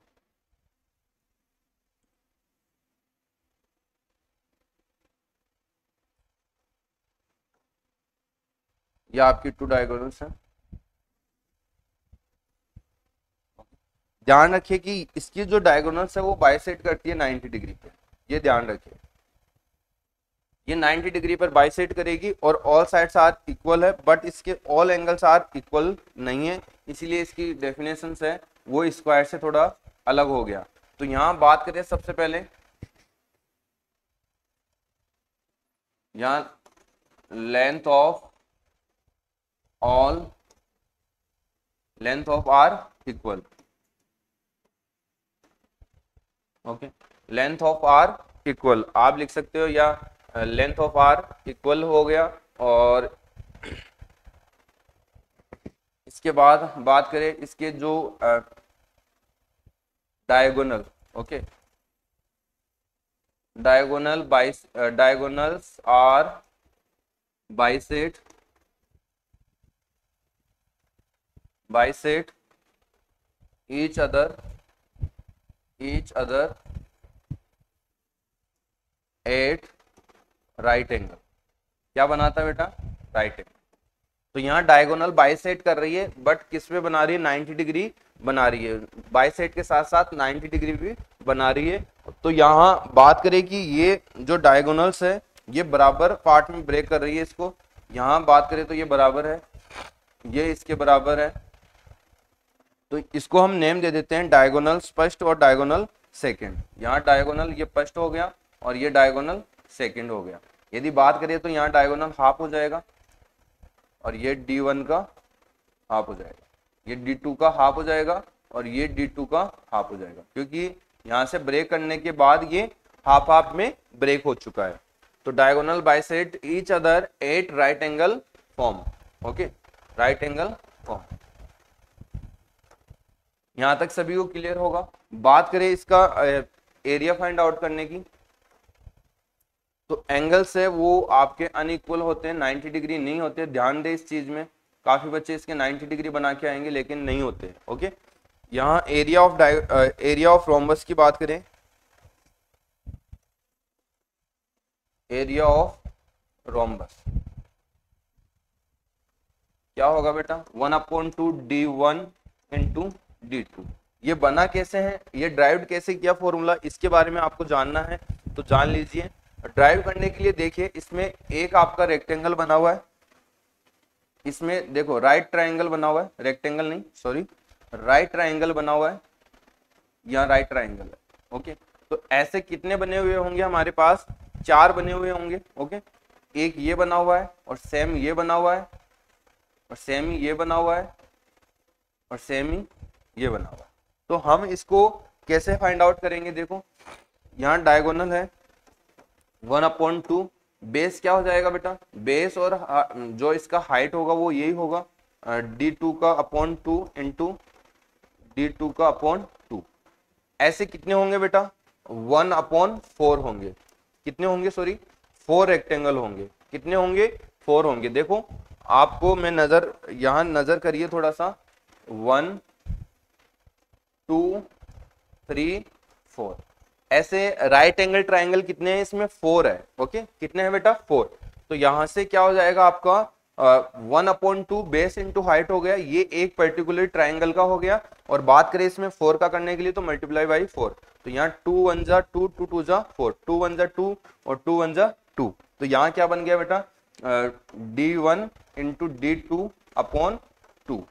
ये आपकी 2 डायगोनल्स हैं। ध्यान रखिए कि इसकी जो डायगोनल्स है वो बाइसेक्ट करती है 90 डिग्री पे, ये ध्यान रखिए। ये 90 डिग्री पर बाइसेक्ट करेगी और ऑल साइड्स आर इक्वल है, बट इसके ऑल एंगल्स आर इक्वल नहीं है, इसीलिए इसकी डेफिनेशन है वो स्क्वायर से थोड़ा अलग हो गया। तो यहाँ बात करें सबसे पहले, यहाँ length of are equal, okay, length of are equal आप लिख सकते हो, या लेंथ ऑफ आर इक्वल हो गया। और इसके बाद बात करें इसके जो diagonal, okay, diagonals are bisect each other at right angle। क्या बनाता है बेटा? Right angle. तो यहाँ डायगोनल बाइसेक्ट कर रही है, बट किस में बना रही है? 90 डिग्री बना रही है, बाइसेक्ट के साथ साथ 90 डिग्री भी बना रही है। तो यहाँ बात करें कि ये जो डायगोनल्स है ये बराबर पार्ट में ब्रेक कर रही है इसको। यहाँ बात करें तो ये बराबर है, ये इसके बराबर है, तो इसको हम नेम दे देते हैं डायगोनल फर्स्ट और डायगोनल सेकंड। यहाँ डायगोनल ये फर्स्ट हो गया और ये डायगोनल सेकंड हो गया। यदि बात करें तो यहाँ डायगोनल हाफ हो जाएगा और ये D1 का हाफ हो जाएगा, ये D2 का हाफ हो जाएगा और ये D2 का हाफ हो जाएगा, क्योंकि यहाँ से ब्रेक करने के बाद ये हाफ हाफ में ब्रेक हो चुका है। तो diagonal bisect each other at right angle form, okay, right angle form. यहां तक सभी को क्लियर होगा। बात करें इसका एरिया फाइंड आउट करने की, तो एंगल्स है वो आपके अनइक्वल होते हैं, 90 डिग्री नहीं होते, ध्यान दे इस चीज में। काफी बच्चे इसके 90 डिग्री बना के आएंगे लेकिन नहीं होते, ओके। यहाँ एरिया ऑफ रोम्बस की बात करें, एरिया ऑफ रोम्बस क्या होगा बेटा? 1/2 D1 इंटू D2। ये बना कैसे है, ये ड्राइव कैसे किया फॉर्मूला, इसके बारे में आपको जानना है तो जान लीजिए। ड्राइव करने के लिए देखिए, इसमें एक आपका रेक्टेंगल बना हुआ है, इसमें देखो राइट ट्राइंगल बना हुआ है, रेक्टेंगल नहीं सॉरी, राइट ट्राइंगल बना हुआ है, यहाँ राइट ट्राइंगल है, ओके। तो ऐसे कितने बने हुए होंगे हमारे पास? 4 बने हुए होंगे, ओके। एक ये बना हुआ है और सेम ये बना हुआ है और सेम ही ये बना हुआ है और सेम ही ये बना हुआ है। तो हम इसको कैसे फाइंड आउट करेंगे? देखो यहाँ डायगोनल है 1/2, बेस क्या हो जाएगा बेटा? बेस और जो इसका हाइट होगा वो यही होगा, D2 का अपॉन 2 इंटू D2 का अपॉन 2। ऐसे कितने होंगे बेटा? 1/4 होंगे। कितने होंगे? सॉरी 4 रेक्टेंगल होंगे। कितने होंगे? 4 होंगे। देखो आपको मैं यहाँ नजर करिए थोड़ा सा, 1 2 3 4, ऐसे राइट एंगल ट्राइंगल कितने हैं इसमें? 4 है, ओके। कितने हैं बेटा? 4। तो यहां से क्या हो जाएगा आपका 1/2 बेस इंटू हाइट हो गया, ये एक पर्टिकुलर ट्राइंगल का हो गया। और बात करें इसमें 4 का करने के लिए तो मल्टीप्लाई बाई 4, तो यहाँ 2 1 जा 2, 2 2 जा 4, 2 1 जा 2 और 2 1 जा 2। तो यहाँ क्या बन गया बेटा? D1 into D2 upon 2।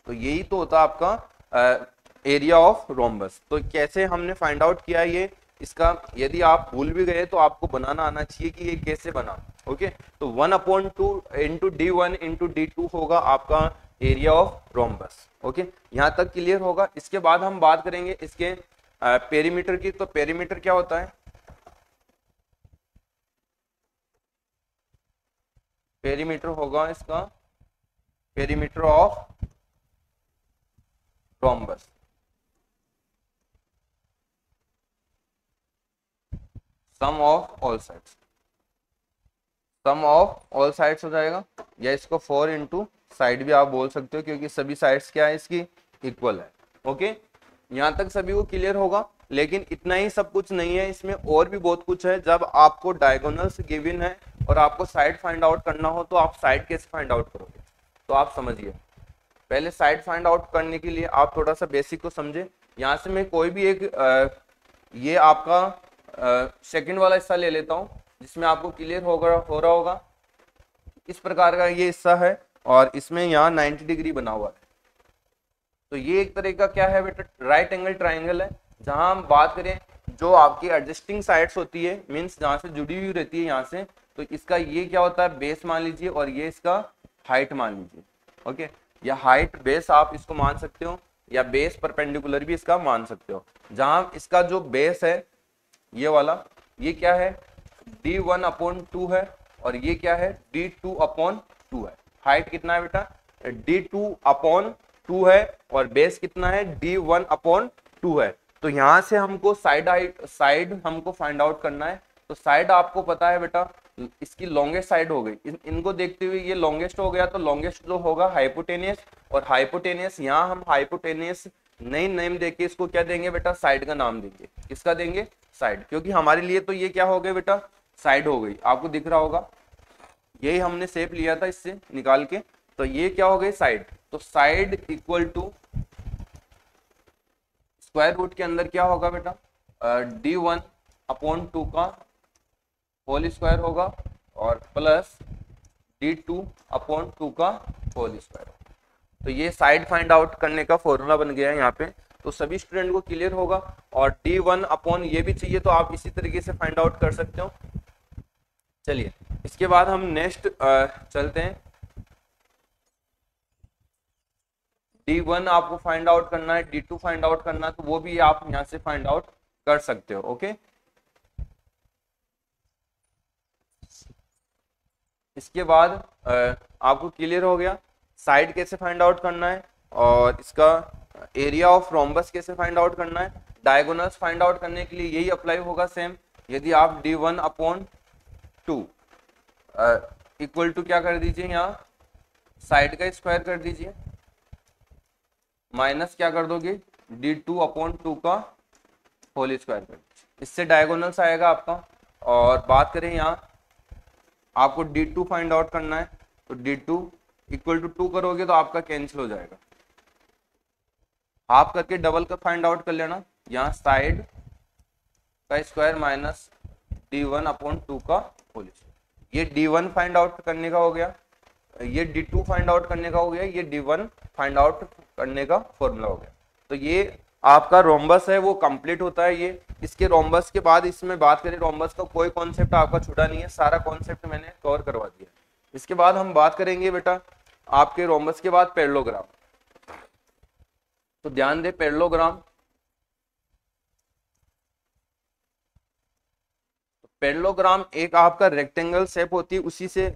तो यही तो होता आपका एरिया ऑफ रोम्बस। तो कैसे हमने फाइंड आउट किया ये इसका, यदि आप भूल भी गए तो आपको बनाना आना चाहिए कि ये कैसे बना, ओके। तो 1/2 इंटू D1 इंटू D2 होगा आपका एरिया ऑफ रोम्बस, ओके। यहाँ तक क्लियर होगा। इसके बाद हम बात करेंगे इसके पेरीमीटर की। तो पेरीमीटर क्या होता है? पेरीमीटर होगा इसका perimeter of rhombus, sum of all sides, sum of all sides हो जाएगा, या इसको 4 इंटू साइड भी आप बोल सकते हो, क्योंकि सभी साइड्स क्या है इसकी? इक्वल है, ओके। यहाँ तक सभी को क्लियर होगा। लेकिन इतना ही सब कुछ नहीं है, इसमें और भी बहुत कुछ है। जब आपको डायगोनल्स गिवन है और आपको साइड फाइंड आउट करना हो तो आप साइड कैसे फाइंड आउट करोगे? तो आप समझिए, पहले साइड फाइंड आउट करने के लिए आप थोड़ा सा बेसिक को समझे। यहाँ से मैं कोई भी एक ये आपका सेकंड वाला हिस्सा ले लेता हूँ, जिसमें आपको क्लियर हो रहा होगा इस प्रकार का ये हिस्सा है और इसमें यहाँ 90 डिग्री बना हुआ है। तो ये एक तरह का क्या है बेटा, राइट एंगल ट्राइंगल है। जहां हम बात करें जो आपकी एडजस्टिंग साइड्स होती है, मींस जहां से जुड़ी हुई रहती है यहाँ से, तो इसका ये क्या होता है, बेस मान लीजिए और ये इसका हाइट मान लीजिए। ओके, या हाइट बेस आप इसको मान सकते हो या बेस परपेंडिकुलर भी इसका मान सकते हो। जहां इसका जो बेस है ये वाला, ये क्या है, d1/2 है और ये क्या है, d2/2 है। हाइट कितना है बेटा, d2/2 है और बेस कितना है, d1/2 है। तो यहां से हमको साइड हमको फाइंड आउट करना है। तो साइड आपको पता है बेटा, इसकी लॉन्गेस्ट साइड हो गई, इनको देखते हुए ये लॉन्गेस्ट हो गया, तो लॉन्गेस्ट जो होगा हाइपोटेनियस, और हाइपोटेनियस यहाँ हम हाइपोटेनियस नई नेम देके इसको क्या देंगे बेटा, साइड का नाम देंगे। किसका देंगे, साइड, क्योंकि हमारे लिए तो ये क्या हो गए बेटा, साइड हो गई। आपको दिख रहा होगा यही हमने शेप लिया था इससे निकाल के, तो ये क्या हो गई, साइड। तो side equal to square root के अंदर क्या होगा बेटा, d1/2 का होल स्क्वायर होगा और प्लस d2/2 का होल स्क्वायर। तो ये साइड फाइंड आउट करने का फॉर्मूला बन गया है यहाँ पे, तो सभी स्टूडेंट को क्लियर होगा। और d1/ ये भी चाहिए तो आप इसी तरीके से फाइंड आउट कर सकते हो। चलिए इसके बाद हम नेक्स्ट चलते हैं। d1 आपको फाइंड आउट करना है, d2 फाइंड आउट करना है, तो वो भी आप यहाँ से फाइंड आउट कर सकते हो। ओके, इसके बाद आपको क्लियर हो गया साइड कैसे फाइंड आउट करना है और इसका एरिया ऑफ रोम्बस कैसे फाइंड आउट करना है। डायगोनल्स फाइंड आउट करने के लिए यही अप्लाई होगा सेम। यदि आप d1/2 इक्वल टू क्या कर दीजिए, यहाँ साइड का स्क्वायर कर दीजिए, माइनस क्या कर दोगे, d2/2 का होल स्क्वायर कर दीजिए, इससे डायगोनल्स आएगा आपका। और बात करें यहाँ आपको d2 फाइंड आउट करना है, तो d2 इक्वल टू 2 करोगे तो आपका कैंसिल हो जाएगा, हाफ करके डबल का फाइंड आउट कर लेना। यहाँ साइड का स्क्वायर माइनस d1/2 का होल स्क्वायर, ये d1 फाइंड आउट करने का हो गया, ये d2 फाइंड आउट करने का हो गया, ये d1 फाइंड आउट करने का फॉर्मूला हो गया। तो ये आपका रोम्बस है वो कंप्लीट होता है ये। इसके रोम्बस के बाद इसमें बात करें, रोम्बस का कोई कॉन्सेप्ट आपका छूटा नहीं है, सारा कॉन्सेप्ट मैंने कवर करवा दिया। इसके बाद हम बात करेंगे बेटा आपके रोम्बस के बाद पैरेललोग्राम। तो ध्यान दे, पैरेललोग्राम, पैरेललोग्राम एक आपका रेक्टेंगल शेप होती है, उसी से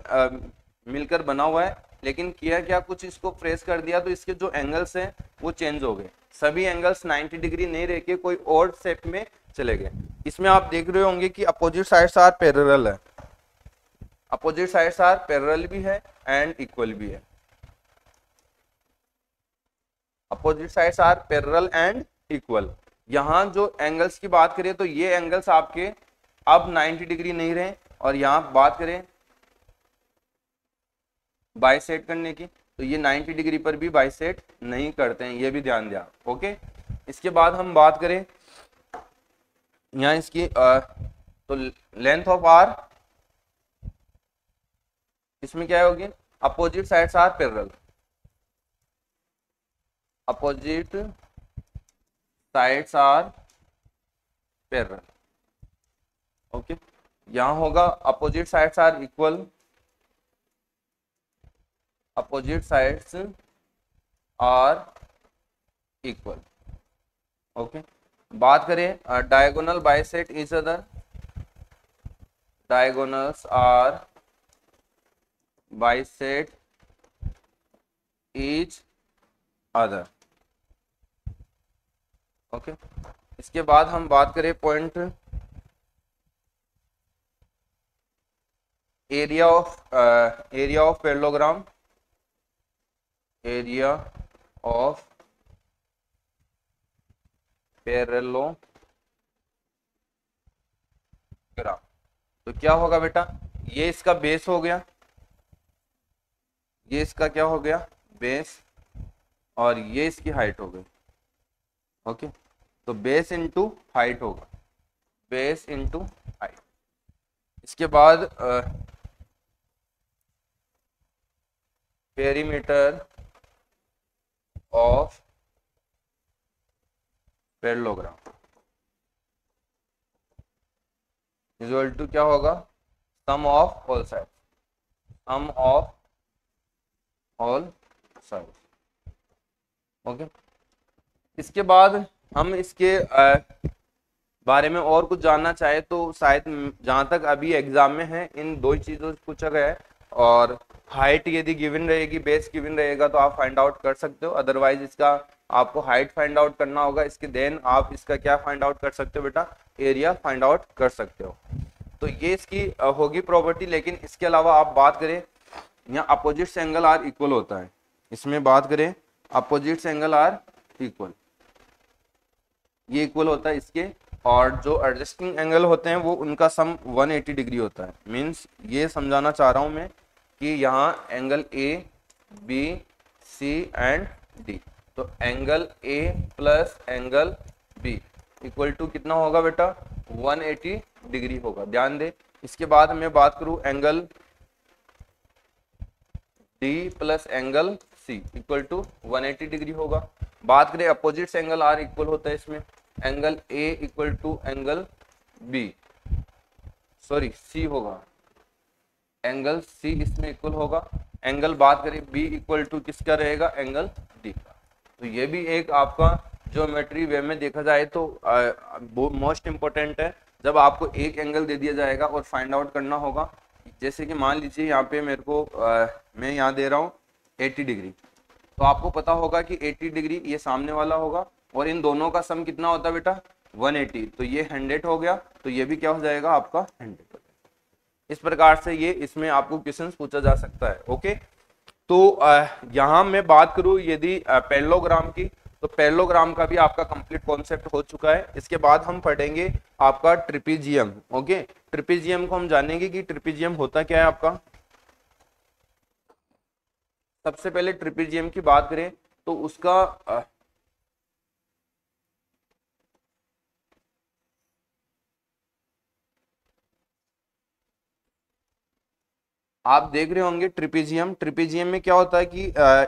मिलकर बना हुआ है, लेकिन किया क्या, कुछ इसको प्रेस कर दिया तो इसके जो एंगल्स हैं वो चेंज हो गए। सभी एंगल्स 90 डिग्री नहीं रह के कोई और शेप में चले गए। इसमें आप देख रहे होंगे कि अपोजिट साइड्स आर पैरेलल है, अपोजिट साइड्स आर पैरेलल भी है एंड इक्वल भी है। Opposite sides are parallel and equal. यहाँ जो एंगल्स की बात करें तो ये एंगल्स आपके अब 90 डिग्री नहीं रहे, और यहाँ बात करें बाइसेट करने की तो ये 90 डिग्री पर भी बाइसेट नहीं करते हैं, ये भी ध्यान दिया। ओके, इसके बाद हम बात करें यहाँ इसकी तो लेंथ ऑफ आर, इसमें क्या होगी, opposite sides are parallel, opposite sides are parallel. Okay, यहाँ होगा opposite sides are equal, opposite sides are equal. Okay, बात करें diagonal bisect each other, diagonals are bisect each other. Okay, इसके बाद हम बात करें point area of parallelogram, area of parallelogram. तो क्या होगा बेटा, ये इसका बेस हो गया, ये इसका क्या हो गया, बेस, और ये इसकी हाइट हो गई। ओके, तो बेस इंटू हाइट होगा, बेस इंटू हाइट। इसके बाद perimeter of parallelogram equal to क्या होगा, sum of all side, sum of all side. Okay, इसके बाद हम इसके बारे में और कुछ जानना चाहे तो शायद जहां तक अभी एग्जाम में है इन दो ही चीजों से पूछा गया है, और हाइट यदि गिवन रहेगी, बेस गिवन रहेगा तो आप फाइंड आउट कर सकते हो, अदरवाइज इसका आपको हाइट फाइंड आउट करना होगा, इसके देन आप इसका क्या फाइंड आउट कर सकते हो बेटा, एरिया फाइंड आउट कर सकते हो। तो ये इसकी होगी प्रॉपर्टी। लेकिन इसके अलावा आप बात करें, यहाँ अपोजिट एंगल आर इक्वल होता है, इसमें बात करें अपोजिट एंगल आर इक्वल, ये इक्वल होता है इसके, और जो एडजस्टिंग एंगल होते हैं वो उनका सम 180 डिग्री होता है। मींस ये समझाना चाह रहा हूं मैं कि यहाँ angle A B C and D, तो angle A plus angle B equal to कितना होगा बेटा, 180 डिग्री होगा, ध्यान दे। इसके बाद मैं बात करूं angle D plus angle C equal to 180 degree होगा। बात करें अपोजिट एंगल आर इक्वल होता है इसमें, angle A equal to angle B, sorry C होगा, एंगल सी इसमें इक्वल होगा। एंगल बात करें बी इक्वल टू किसका रहेगा, एंगल डी का। तो ये भी एक आपका ज्योमेट्री वे में देखा जाए तो मोस्ट इंपॉर्टेंट है। जब आपको एक एंगल दे दिया जाएगा और फाइंड आउट करना होगा, जैसे कि मान लीजिए यहाँ पे मेरे को मैं यहाँ दे रहा हूँ 80 डिग्री, तो आपको पता होगा कि 80 डिग्री ये सामने वाला होगा और इन दोनों का सम कितना होता है बेटा, 180, तो ये 100 हो गया, तो ये भी क्या हो जाएगा आपका 100 हो जाएगा। इस प्रकार से ये इसमें आपको क्वेश्चन पूछा जा सकता है। ओके, तो यहाँ मैं बात करूँ यदि पैरेललोग्राम की, तो पैरेललोग्राम का भी आपका कंप्लीट कॉन्सेप्ट हो चुका है। इसके बाद हम पढ़ेंगे आपका ट्रिपीजियम। ओके, ट्रिपीजियम को हम जानेंगे कि ट्रिपीजियम होता क्या है आपका। सबसे पहले ट्रिपीजियम की बात करें तो उसका आप देख रहे होंगे ट्रिपीजियम, ट्रिपीजियम में क्या होता है कि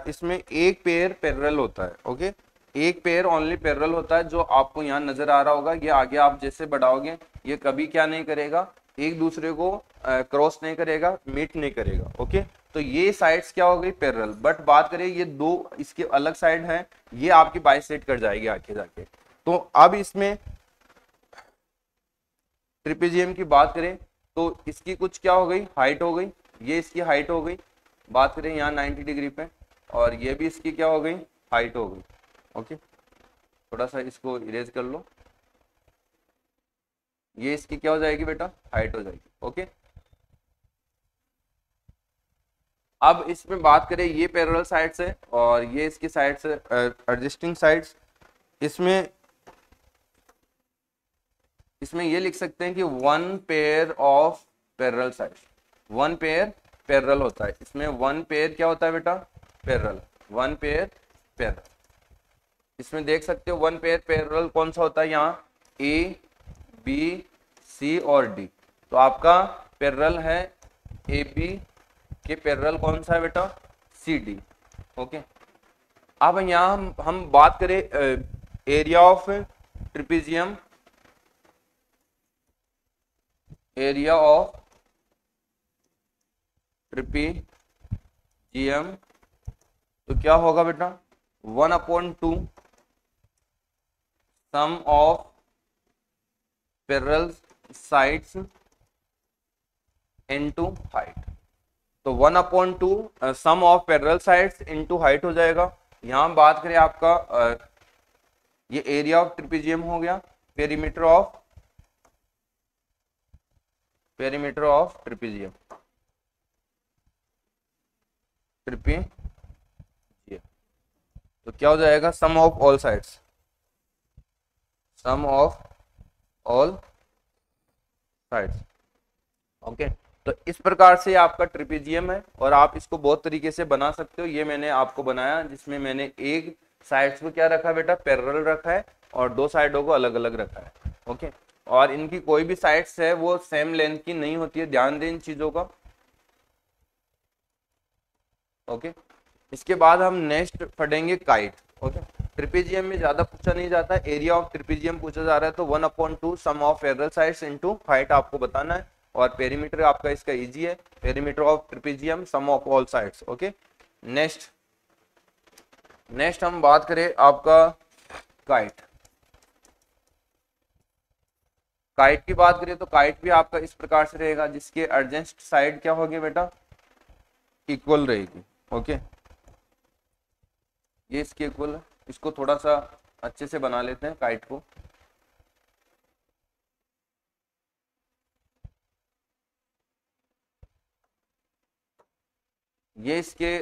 इसमें एक पेयर पैरेलल होता है। ओके, एक पेयर ओनली पैरेलल होता है, जो आपको यहाँ नजर आ रहा होगा। ये आगे आप जैसे बढ़ाओगे ये कभी क्या नहीं करेगा, एक दूसरे को क्रॉस नहीं करेगा, मीट नहीं करेगा। ओके, तो ये साइड्स क्या हो गई पैरेलल, बट बात करें ये दो इसके अलग साइड है, ये आपकी बाइसेक्ट कर जाएगी आगे जाके। तो अब इसमें ट्रिपीजियम की बात करें तो इसकी कुछ क्या हो गई, हाइट हो गई, ये इसकी हाइट हो गई। बात करें यहाँ 90 डिग्री पे, और ये भी इसकी क्या हो गई, हाइट हो गई। ओके, थोड़ा सा इसको इरेज कर लो, ये इसकी क्या हो जाएगी बेटा, हाइट हो जाएगी। ओके, अब इसमें बात करें ये पैरेलल साइड्स है और ये इसकी साइड्स है एडजस्टिंग साइड्स। इसमें ये लिख सकते हैं कि one pair of parallel sides, one pair parallel होता है। इसमें वन पेयर क्या होता है बेटा, पैरेलल, वन पेयर पैरेलल। इसमें देख सकते हो वन पेयर पैरेलल कौन सा होता है, यहाँ ए बी सी और डी। तो आपका पैरेलल है ए बी के पैरेलल कौन सा है बेटा, सी डी। ओके, अब यहाँ हम बात करें area of trapezium, area of trapezium, तो क्या होगा बेटा 1/2 sum of parallel sides into height. तो 1/2 sum of parallel sides into height हो जाएगा। यहां बात करें आपका ये एरिया ऑफ ट्रिपीजियम हो गया, पेरीमीटर ऑफ ट्रिपीजियम, तो क्या हो जाएगा, sum of all sides, sum of all sides. Okay, तो इस प्रकार से आपका ट्रिपीजियम है और आप इसको बहुत तरीके से बना सकते हो। ये मैंने आपको बनाया जिसमें मैंने एक साइड्स को क्या रखा बेटा, पैरेलल रखा है और दो साइडों को अलग अलग रखा है। ओके, और इनकी कोई भी साइड्स है वो सेम लेंथ की नहीं होती है, ध्यान दें इन चीजों का। ओके, इसके बाद हम नेक्स्ट पढ़ेंगे काइट। ओके, ट्रिपेजियम में ज्यादा पूछा नहीं जाता है, एरिया ऑफ ट्रिपेजियम पूछा जा रहा है, तो 1/2 sum of parallel sides into height आपको बताना है, और पेरीमीटर आपका इसका इजी है, perimeter of trapezium sum of all sides. Okay, next हम बात करें आपका काइट। काइट की बात करें तो काइट भी आपका इस प्रकार से रहेगा, जिसके एडजेस्ट साइड क्या होगी बेटा, इक्वल रहेगी। ओके, ये इसके इक्वल है, इसको थोड़ा सा अच्छे से बना लेते हैं काइट को। ये इसके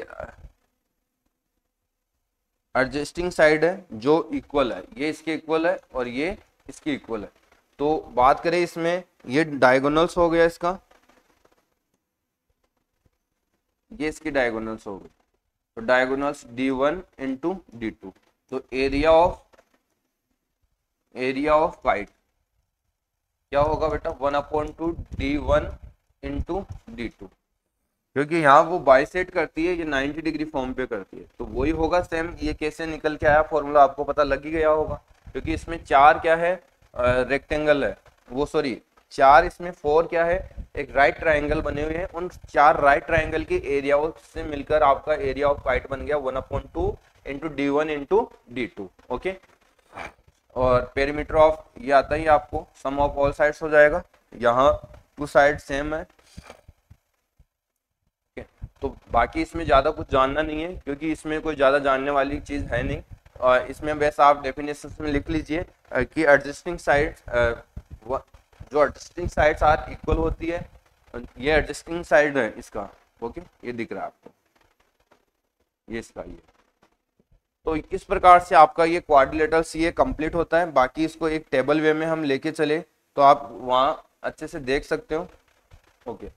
एडजस्टिंग साइड है जो इक्वल है, ये इसके इक्वल है और ये इसके इक्वल है। तो बात करें इसमें, ये डायगोनल्स हो गया इसका, ये इसकी डायगोनल्स हो गई, तो डायगोनल्स D1 इंटू D2। तो एरिया ऑफ काइट क्या होगा बेटा, 1/2 D1 इंटू D2, क्योंकि यहाँ वो बाइसेट करती है, ये 90 डिग्री फॉर्म पे करती है, तो वही होगा सेम। ये कैसे निकल के आया फॉर्मूला आपको पता लग ही गया होगा, क्योंकि इसमें 4 क्या है, रेक्टेंगल है, वो सॉरी 4 इसमें 4 क्या है, एक राइट ट्राइंगल बने हुए हैं, उन 4 राइट ट्राइंगल के एरिया से मिलकर आपका एरिया ऑफ काइट बन गया 1/2 into D1 into D2। Okay, और पेरीमीटर ऑफ ये आता ही आपको सम ऑफ ऑल साइड्स हो जाएगा, यहाँ 2 साइड सेम है। तो बाकी इसमें ज़्यादा कुछ जानना नहीं है, क्योंकि इसमें कोई ज़्यादा जानने वाली चीज़ है नहीं, और इसमें वैसे आप डेफिनेशन में लिख लीजिए कि एडजस्टिंग साइड्स, जो एडजस्टिंग साइड्स आर इक्वल होती है, ये एडजस्टिंग साइड है इसका। ओके, ये दिख रहा है आपको, ये इसका ये। तो इस प्रकार से आपका ये क्वाड्रिलेटरल ये कंप्लीट होता है। बाकी इसको एक टेबल वे में हम लेके चले तो आप वहाँ अच्छे से देख सकते हो। ओके,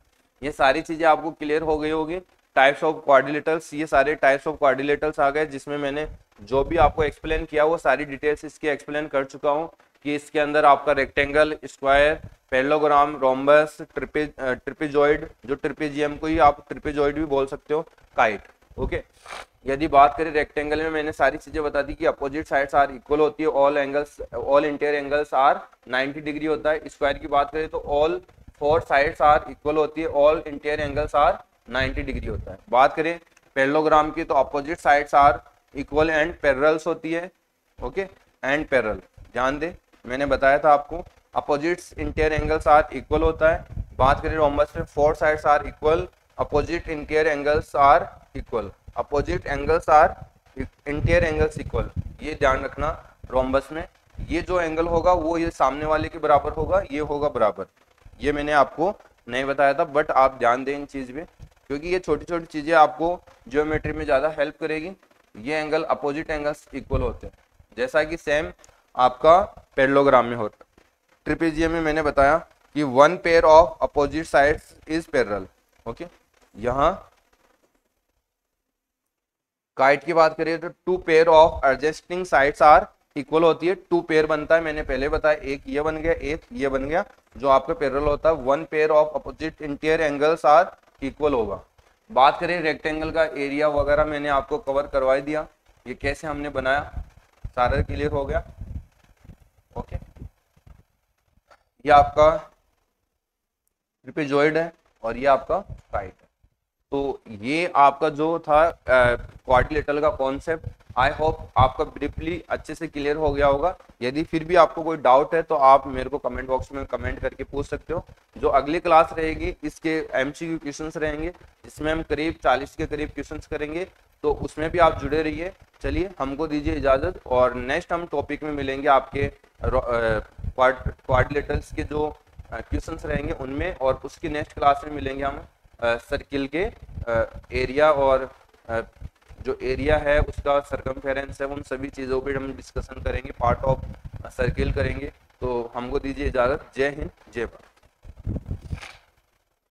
ये सारी चीजें आपको क्लियर हो गई होगी। टाइप्स ऑफ क्वाड्रिलेटरल्स, ये सारे टाइप्स ऑफ क्वाड्रिलेटरल्स आ गए, जिसमें मैंने जो भी आपको एक्सप्लेन किया वो सारी डिटेल्स इसकी एक्सप्लेन कर चुका हूँ, कि इसके अंदर आपका रेक्टेंगल, स्क्वायर, पैरेललोग्राम, रोम्बस, ट्रिपेजॉइड, जो ट्रिपेजियम को ही आप ट्रिपेजॉइड भी बोल सकते हो, काइट। ओके, यदि बात करें रेक्टेंगल में, मैंने सारी चीजें बता दी कि अपोजिट साइड्स आर इक्वल होती है, all interior angles are 90 degree होता है। स्क्वायर की बात करें तो ऑल 4 साइड्स आर इक्वल होती है, all interior angles are 90 degree होता है। बात करें पैरेललोग्राम की तो opposite sides are equal and parallels होती है। ओके, एंड पैरेलल, ध्यान दे मैंने बताया था आपको, opposites interior angles are equal होता है। बात करें रोम्बस में 4 sides are equal, opposite interior angles are equal, opposite angles are interior angles equal. ये ध्यान रखना, रोम्बस में ये जो एंगल होगा वो ये सामने वाले के बराबर होगा, ये होगा बराबर। ये मैंने आपको नहीं बताया था, बट आप ध्यान दें इन चीज में, क्योंकि ये छोटी छोटी चीजें आपको ज्योमेट्री में ज्यादा हेल्प करेगी। ये एंगल अपोजिट एंगल्स इक्वल होते हैं, जैसा कि सेम आपका पैरेललोग्राम में होता है। ट्रिपेजियम में मैंने बताया कि 1 pair of opposite sides is parallel. Okay, यहाँ काइट की बात करिए तो 2 pair of adjusting sides are equal होती है। 2 पेयर बनता है, मैंने पहले बताया, एक ये बन गया, एक ये बन गया, जो आपका पैरेलल होता है। 1 pair of opposite interior angles are equal होगा। बात करें रेक्टेंगल का एरिया वगैरह मैंने आपको कवर करवा दिया, ये कैसे हमने बनाया सारा क्लियर हो गया। ओके, ये आपका ट्रिपेजॉइड है और ये आपका काइट है। तो ये आपका जो था क्वाड्रिलेटरल का कॉन्सेप्ट, आई होप आपका ब्रीफली अच्छे से क्लियर हो गया होगा। यदि फिर भी आपको कोई डाउट है तो आप मेरे को कमेंट बॉक्स में कमेंट करके पूछ सकते हो। जो अगली क्लास रहेगी इसके एमसीक्यू क्वेश्चंस रहेंगे, जिसमें हम करीब 40 के करीब क्वेश्चंस करेंगे, तो उसमें भी आप जुड़े रहिए। चलिए, हमको दीजिए इजाजत, और नेक्स्ट हम टॉपिक में मिलेंगे आपके क्वाड्रिलेटरल्स के जो क्वेश्चंस रहेंगे उनमें, और उसकी नेक्स्ट क्लास में मिलेंगे हम सर्किल के एरिया, और जो एरिया है उसका सर्कमफेरेंस है, उन सभी चीज़ों पे हम डिस्कशन करेंगे, पार्ट ऑफ सर्किल करेंगे। तो हमको दीजिए इजाज़त। जय हिंद, जय भारत।